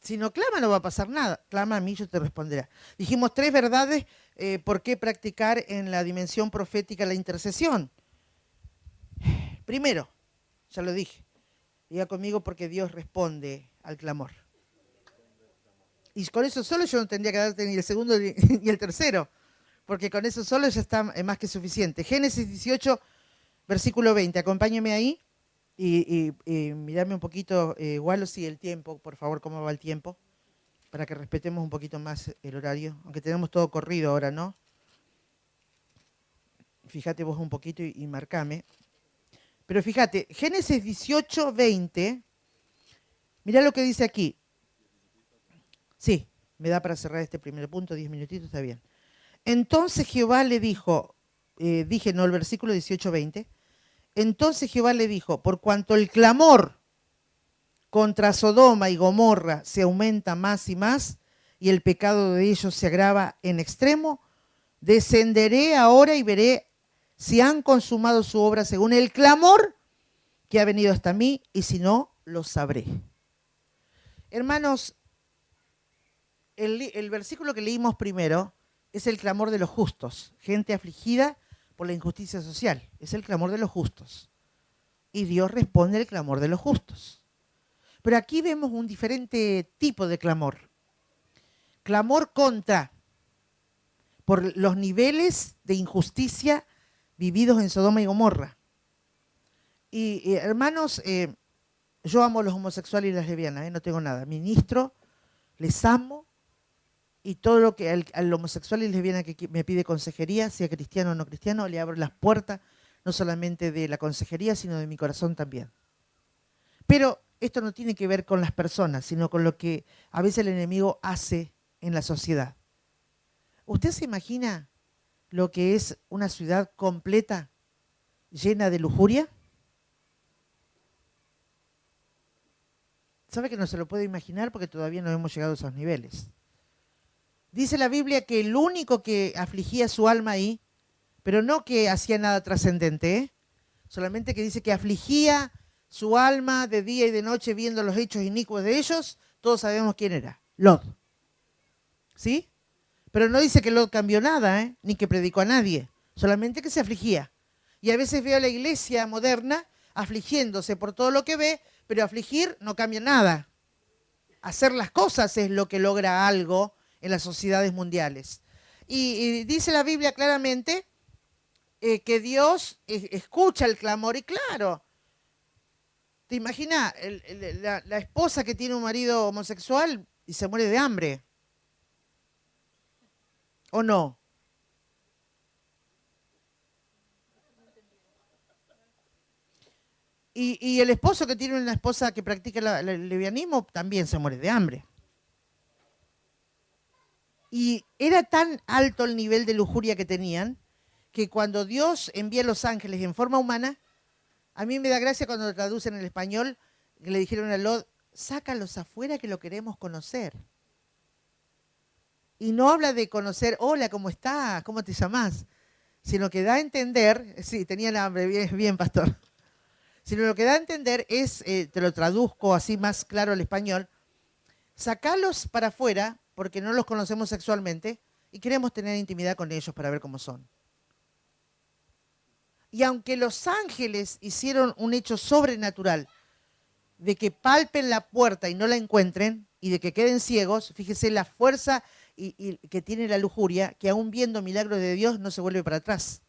Si no clama no va a pasar nada. Clama a mí, yo te responderé. Dijimos 3 verdades por qué practicar en la dimensión profética la intercesión. Primero, ya lo dije, diga conmigo porque Dios responde al clamor. Y con eso solo yo no tendría que darte ni el segundo ni el tercero, porque con eso solo ya está más que suficiente. Génesis 18, versículo 20, acompáñeme ahí y mirame un poquito, Wallo, sí, el tiempo, por favor, cómo va el tiempo, para que respetemos un poquito más el horario, aunque tenemos todo corrido ahora, ¿no? Fíjate vos un poquito y marcame. Pero fíjate, Génesis 18, 20, mirá lo que dice aquí. Sí, me da para cerrar este primer punto, 10 minutitos, está bien. Entonces Jehová le dijo, dije, no, el versículo 18, 20. Entonces Jehová le dijo, por cuanto el clamor contra Sodoma y Gomorra se aumenta más y más, y el pecado de ellos se agrava en extremo, descenderé ahora y veré si han consumado su obra según el clamor que ha venido hasta mí, y si no, lo sabré. Hermanos, el versículo que leímos primero es el clamor de los justos, gente afligida por la injusticia social, es el clamor de los justos. Y Dios responde al clamor de los justos. Pero aquí vemos un diferente tipo de clamor. Clamor contra, por los niveles de injusticia vividos en Sodoma y Gomorra. Y hermanos, yo amo a los homosexuales y las lesbianas, no tengo nada. Ministro, les amo, y todo lo que al homosexual y lesbiana que me pide consejería, sea cristiano o no cristiano, le abro las puertas, no solamente de la consejería, sino de mi corazón también. Pero esto no tiene que ver con las personas, sino con lo que a veces el enemigo hace en la sociedad. ¿Usted se imagina lo que es una ciudad completa llena de lujuria? ¿Sabe que no se lo puede imaginar porque todavía no hemos llegado a esos niveles? Dice la Biblia que el único que afligía su alma ahí, pero no que hacía nada trascendente, solamente que dice que afligía su alma de día y de noche viendo los hechos inicuos de ellos, todos sabemos quién era, Lot. ¿Sí? Pero no dice que Lot cambió nada, ni que predicó a nadie, solamente que se afligía. Y a veces veo a la iglesia moderna afligiéndose por todo lo que ve, pero afligir no cambia nada. Hacer las cosas es lo que logra algo en las sociedades mundiales. Y dice la Biblia claramente que Dios escucha el clamor, y claro, ¿te imaginas la esposa que tiene un marido homosexual y se muere de hambre? ¿O no? Y el esposo que tiene una esposa que practica el lesbianismo también se muere de hambre. Y era tan alto el nivel de lujuria que tenían, que cuando Dios envía a los ángeles en forma humana, a mí me da gracia cuando lo traducen en el español, que le dijeron a Lot, sácalos afuera que lo queremos conocer. Y no habla de conocer, hola, ¿cómo estás? ¿Cómo te llamás? Sino que da a entender, sí, tenían hambre, bien, bien, pastor. Sino lo que da a entender es, te lo traduzco así más claro al español, sacalos para afuera, porque no los conocemos sexualmente, y queremos tener intimidad con ellos para ver cómo son. Y aunque los ángeles hicieron un hecho sobrenatural, de que palpen la puerta y no la encuentren, y de que queden ciegos, fíjese la fuerza y que tiene la lujuria, que aún viendo milagros de Dios no se vuelve para atrás.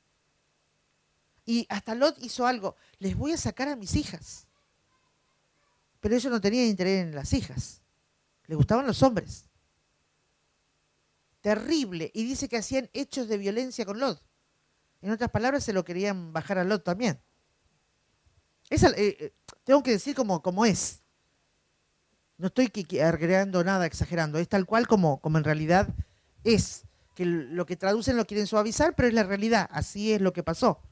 Y hasta Lot hizo algo, les voy a sacar a mis hijas. Pero ellos no tenían interés en las hijas, les gustaban los hombres. Terrible, y dice que hacían hechos de violencia con Lot. En otras palabras, se lo querían bajar a Lot también. Tengo que decir como es. No estoy agregando nada, exagerando. Es tal cual como en realidad es. Que lo que traducen lo quieren suavizar, pero es la realidad. Así es lo que pasó.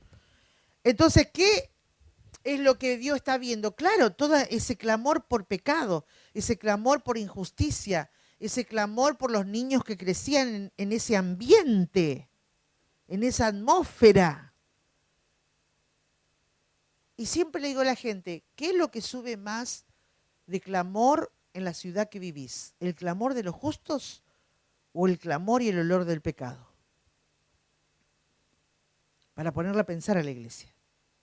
Entonces, ¿qué es lo que Dios está viendo. Claro, todo ese clamor por pecado, ese clamor por injusticia, ese clamor por los niños que crecían en ese ambiente, en esa atmósfera. Y siempre le digo a la gente, ¿qué es lo que sube más de clamor en la ciudad que vivís? ¿El clamor de los justos o el clamor y el olor del pecado? Para ponerla a pensar a la iglesia.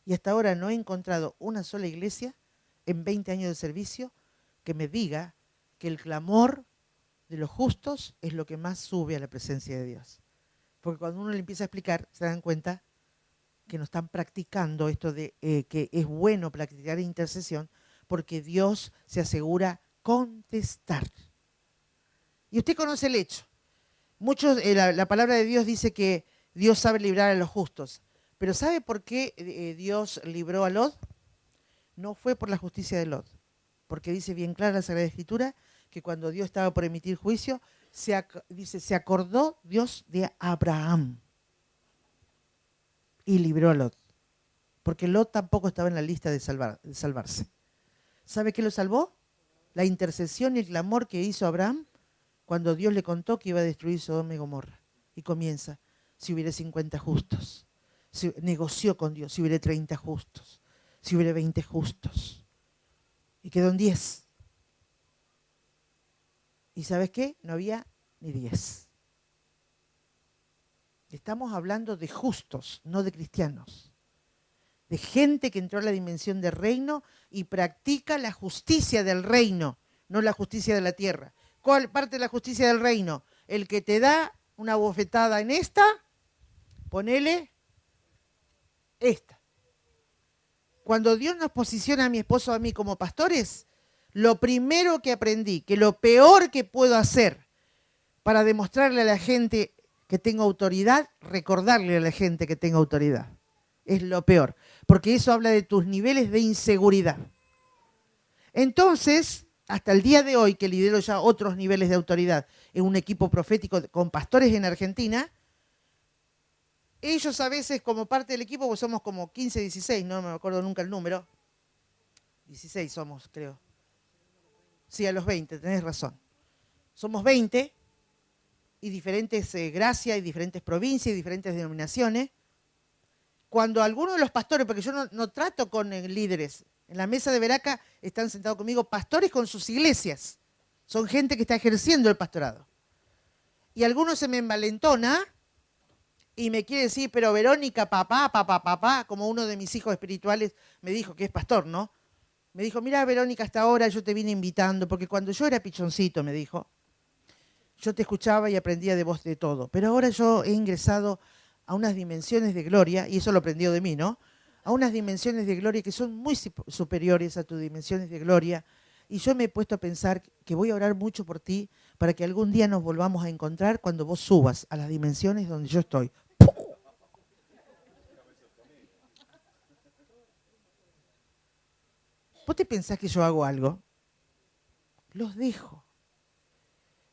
Y hasta ahora no he encontrado una sola iglesia en 20 años de servicio que me diga que el clamor de los justos es lo que más sube a la presencia de Dios. Porque cuando uno le empieza a explicar, se dan cuenta que no están practicando esto de que es bueno practicar intercesión, porque Dios se asegura contestar. Y usted conoce el hecho. Muchos, la palabra de Dios dice que Dios sabe librar a los justos. Pero ¿sabe por qué Dios libró a Lot? No fue por la justicia de Lot. Porque dice bien clara la Sagrada Escritura que cuando Dios estaba por emitir juicio, se acordó Dios de Abraham y libró a Lot. Porque Lot tampoco estaba en la lista de salvarse. ¿Sabe qué lo salvó? La intercesión y el clamor que hizo Abraham cuando Dios le contó que iba a destruir Sodoma y Gomorra. Y comienza, si hubiera 50 justos. Negoció con Dios, si hubiera 30 justos. Si hubiera 20 justos. Y quedó en 10. ¿Y sabes qué? No había ni 10. Estamos hablando de justos, no de cristianos. De gente que entró a la dimensión del reino y practica la justicia del reino, no la justicia de la tierra. ¿Cuál parte de la justicia del reino? El que te da una bofetada en esta, ponele esta. Cuando Dios nos posiciona a mi esposo o a mí como pastores, lo primero que aprendí, que lo peor que puedo hacer para demostrarle a la gente que tengo autoridad, recordarle a la gente que tengo autoridad. Es lo peor, porque eso habla de tus niveles de inseguridad. Entonces, hasta el día de hoy, que lidero ya otros niveles de autoridad en un equipo profético con pastores en Argentina, ellos a veces como parte del equipo, pues somos como 15, 16, no me acuerdo nunca el número, 16 somos, creo. Sí, a los 20, tenés razón. Somos 20 y diferentes gracias y diferentes provincias y diferentes denominaciones. Cuando alguno de los pastores, porque yo no trato con líderes, en la mesa de Veraca están sentados conmigo pastores con sus iglesias. Son gente que está ejerciendo el pastorado. Y alguno se me envalentona y me quiere decir, pero Verónica, papá, como uno de mis hijos espirituales me dijo que es pastor, ¿no? Me dijo, mira Verónica, hasta ahora yo te vine invitando, porque cuando yo era pichoncito, me dijo, yo te escuchaba y aprendía de vos de todo. Pero ahora yo he ingresado a unas dimensiones de gloria, y eso lo aprendió de mí, ¿no? A unas dimensiones de gloria que son muy superiores a tus dimensiones de gloria. Y yo me he puesto a pensar que voy a orar mucho por ti para que algún día nos volvamos a encontrar cuando vos subas a las dimensiones donde yo estoy. ¿Vos te pensás que yo hago algo? Los dejo.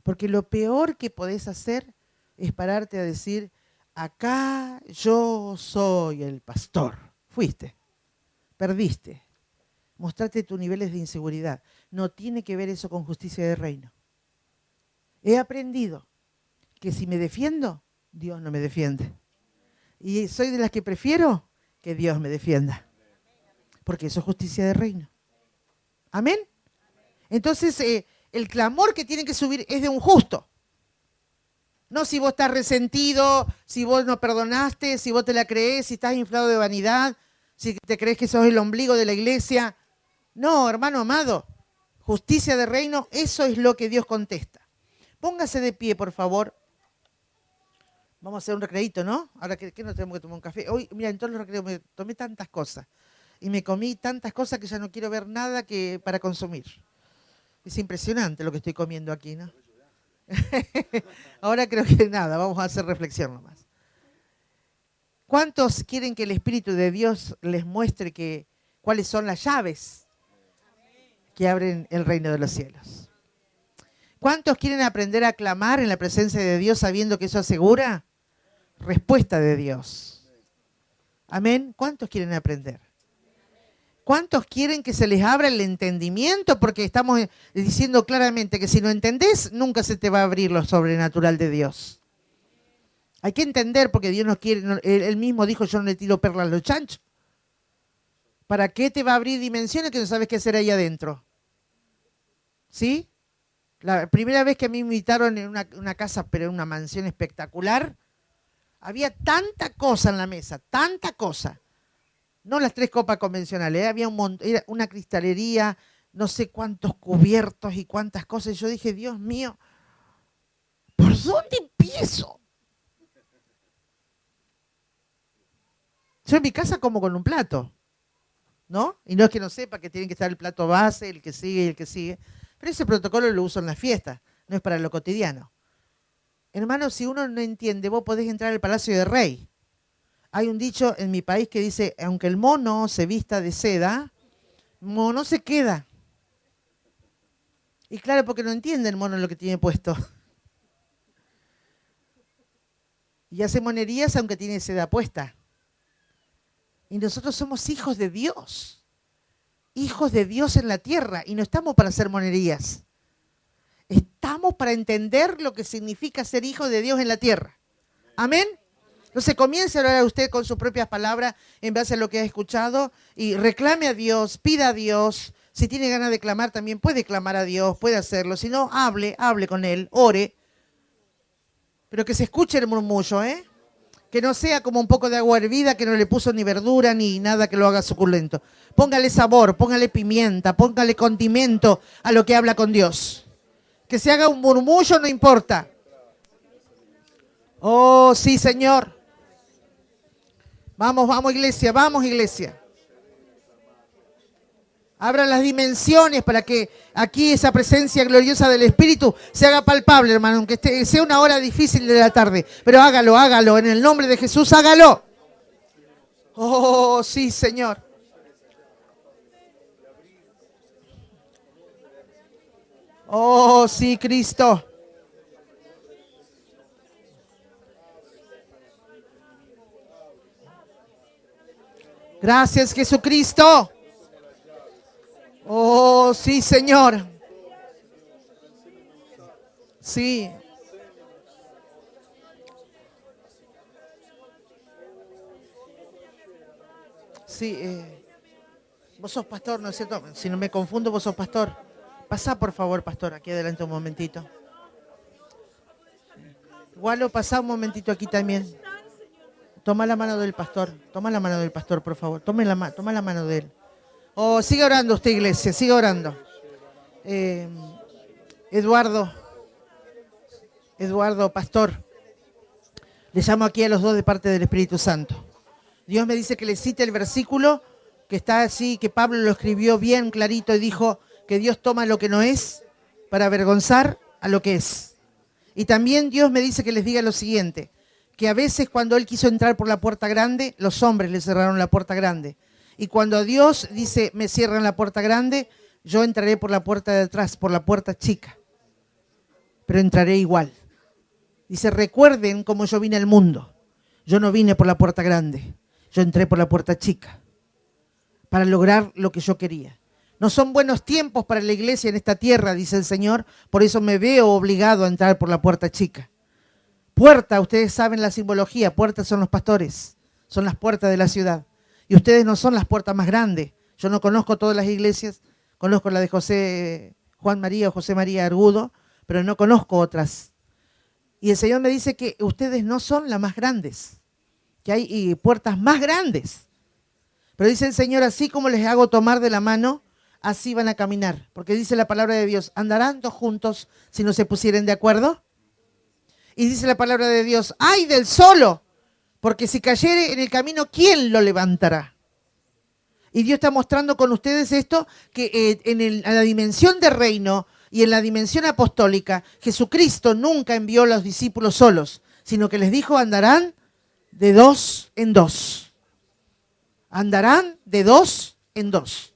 Porque lo peor que podés hacer es pararte a decir, acá yo soy el pastor. Fuiste, perdiste. Mostrate tus niveles de inseguridad. No tiene que ver eso con justicia de reino. He aprendido que si me defiendo, Dios no me defiende. Y soy de las que prefiero que Dios me defienda. Porque eso es justicia de reino. ¿Amén? Entonces, el clamor que tiene que subir es de un justo. No si vos estás resentido, si vos no perdonaste, si vos te la creés, si estás inflado de vanidad, si te crees que sos el ombligo de la iglesia. No, hermano amado, justicia de reino, eso es lo que Dios contesta. Póngase de pie, por favor. Vamos a hacer un recreíto, ¿no? Ahora que no tenemos que tomar un café. Hoy, mira, en todos los recreos me tomé tantas cosas. Y me comí tantas cosas que ya no quiero ver nada que para consumir. Es impresionante lo que estoy comiendo aquí, ¿no? Ahora creo que nada, vamos a hacer reflexión nomás. ¿Cuántos quieren que el Espíritu de Dios les muestre cuáles son las llaves que abren el reino de los cielos? ¿Cuántos quieren aprender a clamar en la presencia de Dios sabiendo que eso asegura respuesta de Dios? Amén. ¿Cuántos quieren aprender? ¿Cuántos quieren que se les abra el entendimiento? Porque estamos diciendo claramente que si no entendés, nunca se te va a abrir lo sobrenatural de Dios. Hay que entender porque Dios no quiere, Él mismo dijo, yo no le tiro perlas a los chanchos. ¿Para qué te va a abrir dimensiones que no sabes qué hacer ahí adentro? ¿Sí? La primera vez que a mí me invitaron en una casa, pero en una mansión espectacular, había tanta cosa en la mesa, tanta cosa. No las 3 copas convencionales, había era una cristalería, no sé cuántos cubiertos y cuántas cosas. Y yo dije, Dios mío, ¿por dónde empiezo? Yo en mi casa como con un plato, ¿no? Y no es que no sepa que tiene que estar el plato base, el que sigue y el que sigue. Pero ese protocolo lo uso en las fiestas, no es para lo cotidiano. Hermano, si uno no entiende, vos podés entrar al Palacio de Rey. Hay un dicho en mi país que dice, aunque el mono se vista de seda, mono se queda. Y claro, porque no entiende el mono lo que tiene puesto. Y hace monerías aunque tiene seda puesta. Y nosotros somos hijos de Dios. Hijos de Dios en la tierra. Y no estamos para hacer monerías. Estamos para entender lo que significa ser hijo de Dios en la tierra. Amén. Entonces comience a orar a usted con sus propias palabras en base a lo que ha escuchado y reclame a Dios, pida a Dios. Si tiene ganas de clamar también puede clamar a Dios, puede hacerlo. Si no, hable con Él, ore. Pero que se escuche el murmullo, ¿eh? Que no sea como un poco de agua hervida que no le puso ni verdura ni nada que lo haga suculento. Póngale sabor, póngale pimienta, póngale condimento a lo que habla con Dios. Que se haga un murmullo no importa. Oh, sí, Señor. Vamos, vamos, iglesia, vamos, iglesia. Abra las dimensiones para que aquí esa presencia gloriosa del Espíritu se haga palpable, hermano, aunque sea una hora difícil de la tarde. Pero hágalo, en el nombre de Jesús, hágalo. Oh, sí, Señor. Oh, sí, Cristo. Gracias, Jesucristo. Oh, sí, Señor. Sí. Sí, vos sos pastor, ¿no es cierto? Si no me confundo, vos sos pastor. Pasá, por favor, pastor, aquí adelante un momentito. Gualo, pasá un momentito aquí también. Toma la mano del pastor, por favor. Toma la mano de él. Oh, sigue orando usted, iglesia, sigue orando. Eduardo, pastor, le llamo aquí a los dos de parte del Espíritu Santo. Dios me dice que le cite el versículo que está así, que Pablo lo escribió bien clarito y dijo que Dios toma lo que no es para avergonzar a lo que es. Y también Dios me dice que les diga lo siguiente, que a veces cuando Él quiso entrar por la puerta grande, los hombres le cerraron la puerta grande. Y cuando Dios dice, me cierran la puerta grande, yo entraré por la puerta de atrás, por la puerta chica. Pero entraré igual. Dice, recuerden cómo yo vine al mundo. Yo no vine por la puerta grande, yo entré por la puerta chica para lograr lo que yo quería. No son buenos tiempos para la iglesia en esta tierra, dice el Señor, por eso me veo obligado a entrar por la puerta chica. Puerta, ustedes saben la simbología, puertas son los pastores, son las puertas de la ciudad. Y ustedes no son las puertas más grandes. Yo no conozco todas las iglesias, conozco la de Juan María o José María Argudo, pero no conozco otras. Y el Señor me dice que ustedes no son las más grandes, que hay puertas más grandes. Pero dice el Señor, así como les hago tomar de la mano, así van a caminar. Porque dice la palabra de Dios, ¿andarán dos juntos si no se pusieren de acuerdo? Y dice la palabra de Dios, ¡ay del solo! Porque si cayere en el camino, ¿quién lo levantará? Y Dios está mostrando con ustedes esto, que en la dimensión de reino y en la dimensión apostólica, Jesucristo nunca envió a los discípulos solos, sino que les dijo, andarán de 2 en 2. Andarán de 2 en 2.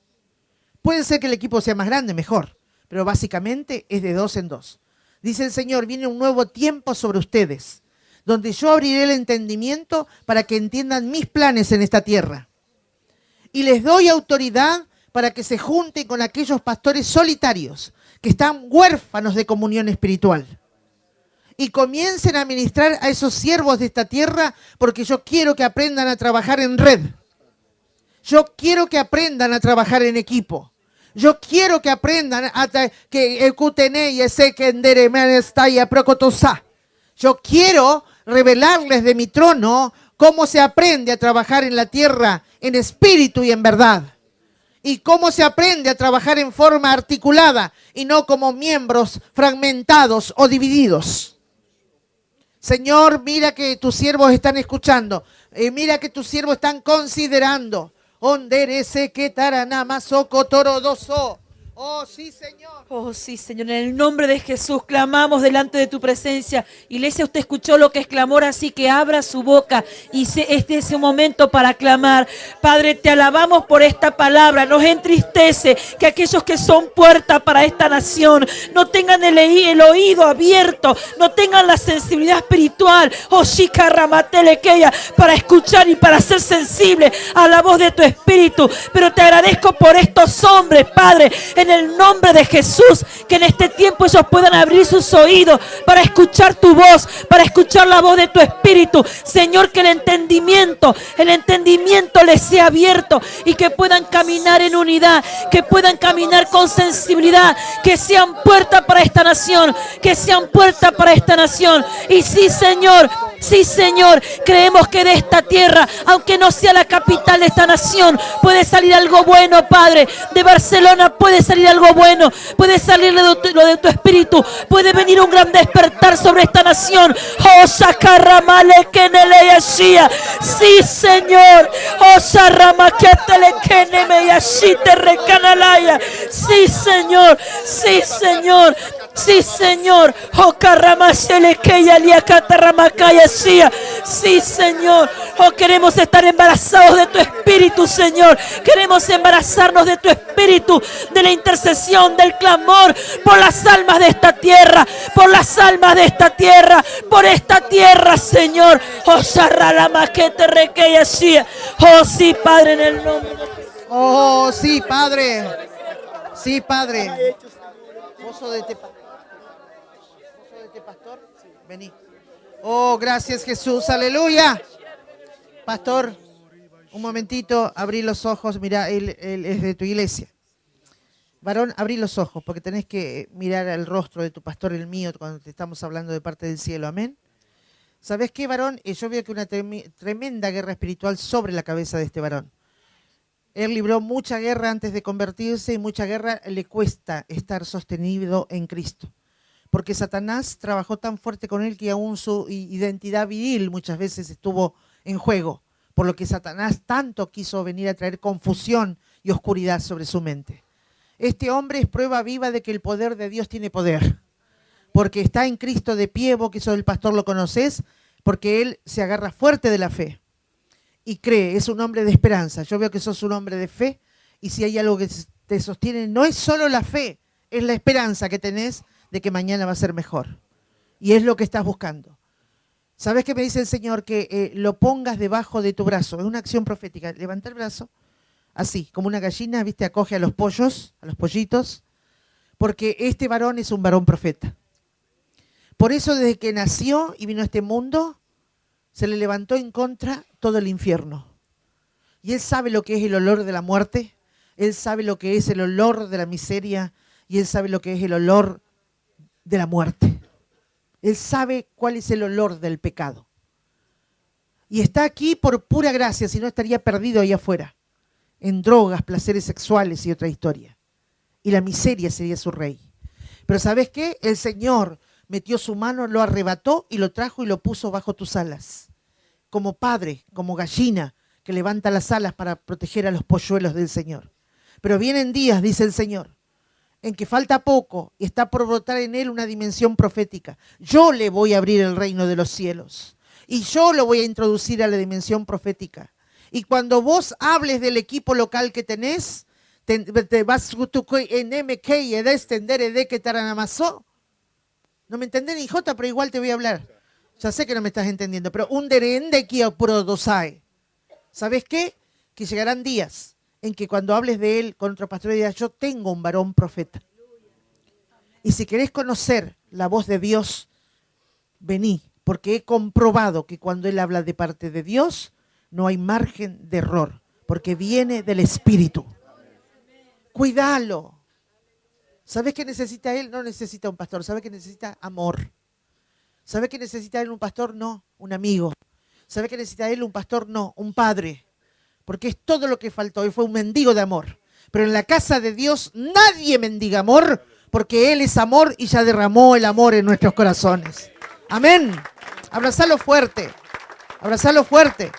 Puede ser que el equipo sea más grande, mejor, pero básicamente es de 2 en 2. Dice el Señor, viene un nuevo tiempo sobre ustedes, donde yo abriré el entendimiento para que entiendan mis planes en esta tierra. Y les doy autoridad para que se junten con aquellos pastores solitarios que están huérfanos de comunión espiritual. Y comiencen a ministrar a esos siervos de esta tierra, porque yo quiero que aprendan a trabajar en red. Yo quiero que aprendan a trabajar en equipo. Yo quiero que aprendan a que ecutene y ese que endereme está y aprocotosá. Yo quiero revelarles de mi trono cómo se aprende a trabajar en la tierra en espíritu y en verdad. Y cómo se aprende a trabajar en forma articulada y no como miembros fragmentados o divididos. Señor, mira que tus siervos están escuchando. Mira que tus siervos están considerando. Onderese que taranamasoco torodoso. Oh, sí, Señor. Oh, sí, Señor, en el nombre de Jesús clamamos delante de tu presencia. Iglesia, usted escuchó lo que es clamor, así que abra su boca y este es su momento para clamar. Padre, te alabamos por esta palabra. Nos entristece que aquellos que son puerta para esta nación no tengan el oído abierto, no tengan la sensibilidad espiritual, oh, shikaramatelekeya, para escuchar y para ser sensible a la voz de tu espíritu. Pero te agradezco por estos hombres, Padre, en el nombre de Jesús, que en este tiempo ellos puedan abrir sus oídos para escuchar tu voz, para escuchar la voz de tu espíritu. Señor, que el entendimiento les sea abierto y que puedan caminar en unidad, que puedan caminar con sensibilidad, que sean puerta para esta nación, que sean puerta para esta nación. Y sí, Señor, creemos que de esta tierra, aunque no sea la capital de esta nación, puede salir algo bueno, Padre. De Barcelona puede salir algo bueno, puede salir lo de tu espíritu, puede venir un gran despertar sobre esta nación. Oh, sacarramale que nele yashia. Sí, Señor. Oh, sarramaquetele que neme yashite recanalaya. Sí, Señor. Sí, Señor. Sí, Señor. Oh, carramasele que yaliacatarramakaya sia. Sí, Señor. Oh, queremos estar embarazados de tu espíritu, Señor. Queremos embarazarnos de tu espíritu, de la intercesión, del clamor por las almas de esta tierra, por las almas de esta tierra, por esta tierra, Señor. Oh, sarralamaquete requeya sia. Oh, sí, Padre, en el nombre de Jesús. Oh, sí, Padre. Sí, Padre. Mozo de este pastor, vení. Oh, gracias, Jesús, aleluya. Pastor, un momentito, abrí los ojos, mira, él es de tu iglesia. Varón, abrí los ojos, porque tenés que mirar el rostro de tu pastor, el mío, cuando te estamos hablando de parte del cielo, amén. ¿Sabés qué, varón? Yo veo que una tremenda guerra espiritual sobre la cabeza de este varón. Él libró mucha guerra antes de convertirse y mucha guerra le cuesta estar sostenido en Cristo. Porque Satanás trabajó tan fuerte con él que aún su identidad viril muchas veces estuvo en juego. Por lo que Satanás tanto quiso venir a traer confusión y oscuridad sobre su mente. Este hombre es prueba viva de que el poder de Dios tiene poder. Porque está en Cristo de pie, vos que sos el pastor lo conocés, porque él se agarra fuerte de la fe. Y cree, es un hombre de esperanza. Yo veo que sos un hombre de fe y si hay algo que te sostiene, no es solo la fe, es la esperanza que tenés de que mañana va a ser mejor. Y es lo que estás buscando. ¿Sabes qué me dice el Señor? Que lo pongas debajo de tu brazo. Es una acción profética. Levanta el brazo, así, como una gallina, ¿viste? Acoge a los pollos, a los pollitos. Porque este varón es un varón profeta. Por eso desde que nació y vino a este mundo, se le levantó en contra todo el infierno. Y él sabe lo que es el olor de la muerte. Él sabe lo que es el olor de la miseria. Y él sabe lo que es el olor de la muerte. Él sabe cuál es el olor del pecado. Y está aquí por pura gracia, si no estaría perdido ahí afuera, en drogas, placeres sexuales y otra historia. Y la miseria sería su rey. Pero ¿sabes qué? El Señor metió su mano, lo arrebató y lo trajo y lo puso bajo tus alas. Como padre, como gallina que levanta las alas para proteger a los polluelos del Señor. Pero vienen días, dice el Señor, en que falta poco y está por brotar en él una dimensión profética. Yo le voy a abrir el reino de los cielos y yo lo voy a introducir a la dimensión profética. Y cuando vos hables del equipo local que tenés, te vas en MK y extender de que taranamazó. No me entendés ni jota, pero igual te voy a hablar. Ya sé que no me estás entendiendo, pero un derende que produce. ¿Sabes qué? Que llegarán días en que cuando hables de él con otro pastor digas, yo tengo un varón profeta. Y si querés conocer la voz de Dios, vení, porque he comprobado que cuando él habla de parte de Dios, no hay margen de error, porque viene del Espíritu. Cuídalo. ¿Sabes qué necesita él? No necesita un pastor. ¿Sabes qué necesita? Amor. ¿Sabes qué necesita él? Un pastor? No, un amigo. ¿Sabes qué necesita él? Un pastor? No, un padre. Porque es todo lo que faltó. Él fue un mendigo de amor. Pero en la casa de Dios nadie mendiga amor, porque Él es amor y ya derramó el amor en nuestros corazones. Amén. Abrazalo fuerte. Abrazalo fuerte.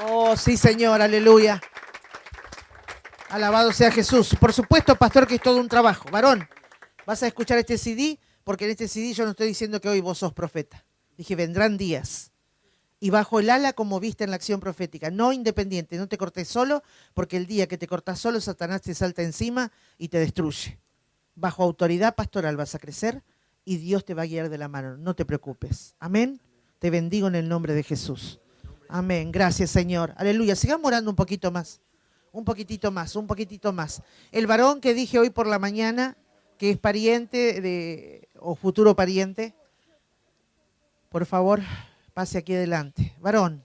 Oh, sí, Señor. Aleluya. Alabado sea Jesús. Por supuesto, pastor, que es todo un trabajo. Varón, vas a escuchar este CD, porque en este CD yo no estoy diciendo que hoy vos sos profeta. Dije, vendrán días. Y bajo el ala como viste en la acción profética. No independiente, no te cortes solo, porque el día que te cortas solo, Satanás te salta encima y te destruye. Bajo autoridad pastoral vas a crecer y Dios te va a guiar de la mano. No te preocupes. Amén. Te bendigo en el nombre de Jesús. Amén. Gracias, Señor. Aleluya. Sigamos orando un poquito más. Un poquitito más, un poquitito más. El varón que dije hoy por la mañana, que es pariente o futuro pariente, por favor, pase aquí adelante. Varón,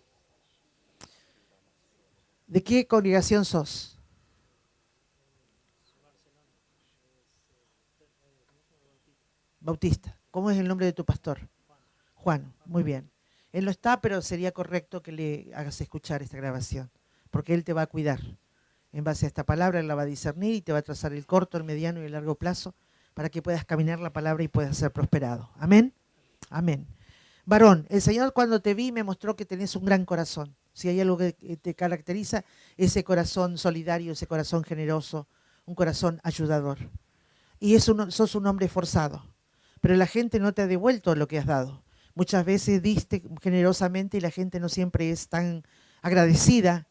¿de qué congregación sos? Bautista. ¿Cómo es el nombre de tu pastor? Juan. Muy bien. Él no está, pero sería correcto que le hagas escuchar esta grabación, porque él te va a cuidar. En base a esta palabra, él la va a discernir y te va a trazar el corto, el mediano y el largo plazo para que puedas caminar la palabra y puedas ser prosperado. Amén. Amén. Varón, el Señor cuando te vi me mostró que tenés un gran corazón. Si hay algo que te caracteriza, ese corazón solidario, ese corazón generoso, un corazón ayudador. Y sos un hombre esforzado, pero la gente no te ha devuelto lo que has dado. Muchas veces diste generosamente y la gente no siempre es tan agradecida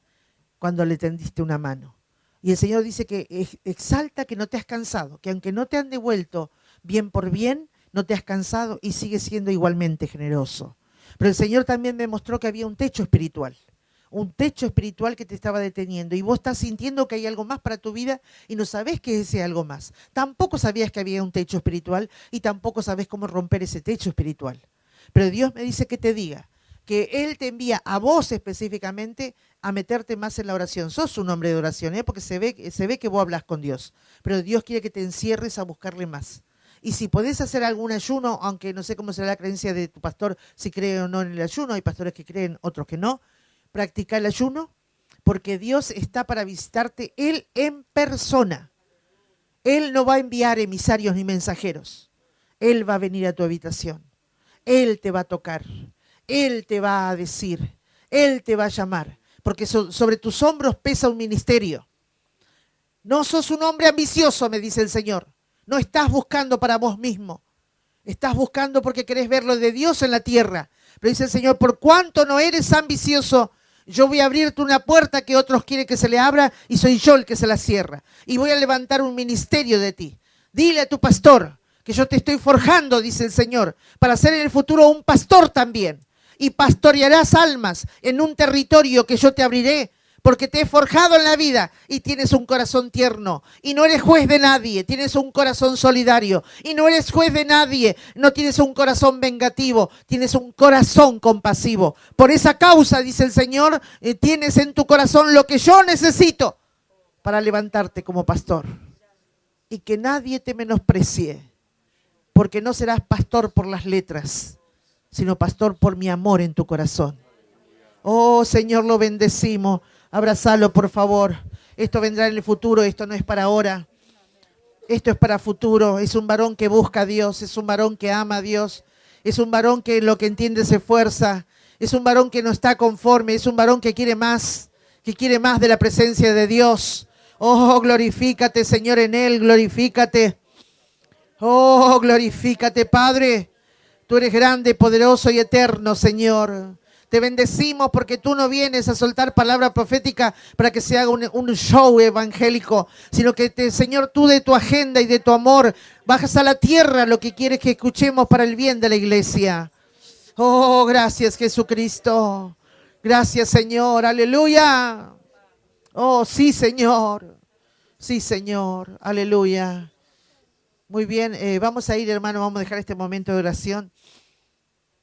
cuando le tendiste una mano. Y el Señor dice que exalta que no te has cansado, que aunque no te han devuelto bien por bien, no te has cansado y sigues siendo igualmente generoso. Pero el Señor también me mostró que había un techo espiritual que te estaba deteniendo y vos estás sintiendo que hay algo más para tu vida y no sabés qué es ese algo más. Tampoco sabías que había un techo espiritual y tampoco sabés cómo romper ese techo espiritual. Pero Dios me dice que te diga que Él te envía a vos específicamente a meterte más en la oración. Sos un hombre de oración, porque se ve que vos hablas con Dios, pero Dios quiere que te encierres a buscarle más. Y si podés hacer algún ayuno, aunque no sé cómo será la creencia de tu pastor, si cree o no en el ayuno, hay pastores que creen, otros que no, practica el ayuno, porque Dios está para visitarte Él en persona. Él no va a enviar emisarios ni mensajeros. Él va a venir a tu habitación. Él te va a tocar. Él te va a decir. Él te va a llamar. Porque sobre tus hombros pesa un ministerio. No sos un hombre ambicioso, me dice el Señor. No estás buscando para vos mismo. Estás buscando porque querés ver lo de Dios en la tierra. Pero dice el Señor, por cuanto no eres ambicioso, yo voy a abrirte una puerta que otros quieren que se le abra y soy yo el que se la cierra. Y voy a levantar un ministerio de ti. Dile a tu pastor que yo te estoy forjando, dice el Señor, para ser en el futuro un pastor también. Y pastorearás almas en un territorio que yo te abriré, porque te he forjado en la vida y tienes un corazón tierno. Y no eres juez de nadie, tienes un corazón solidario. Y no eres juez de nadie, no tienes un corazón vengativo, tienes un corazón compasivo. Por esa causa, dice el Señor, tienes en tu corazón lo que yo necesito para levantarte como pastor. Y que nadie te menosprecie, porque no serás pastor por las letras, sino pastor por mi amor en tu corazón. Oh, Señor, lo bendecimos. Abrazalo, por favor. Esto vendrá en el futuro, esto no es para ahora. Esto es para futuro. Es un varón que busca a Dios, es un varón que ama a Dios, es un varón que en lo que entiende se esfuerza, es un varón que no está conforme, es un varón que quiere más de la presencia de Dios. Oh, glorifícate, Señor, en él, glorifícate. Oh, glorifícate, Padre. Tú eres grande, poderoso y eterno, Señor. Te bendecimos porque tú no vienes a soltar palabra profética para que se haga un show evangélico, sino que, Señor, tú de tu agenda y de tu amor bajas a la tierra lo que quieres que escuchemos para el bien de la iglesia. Oh, gracias, Jesucristo. Gracias, Señor. Aleluya. Oh, sí, Señor. Sí, Señor. Aleluya. Muy bien, vamos a ir, hermano, vamos a dejar este momento de oración.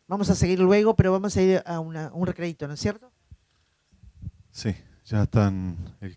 Vamos a seguir luego, pero vamos a ir a un recreito, ¿no es cierto? Sí, ya están.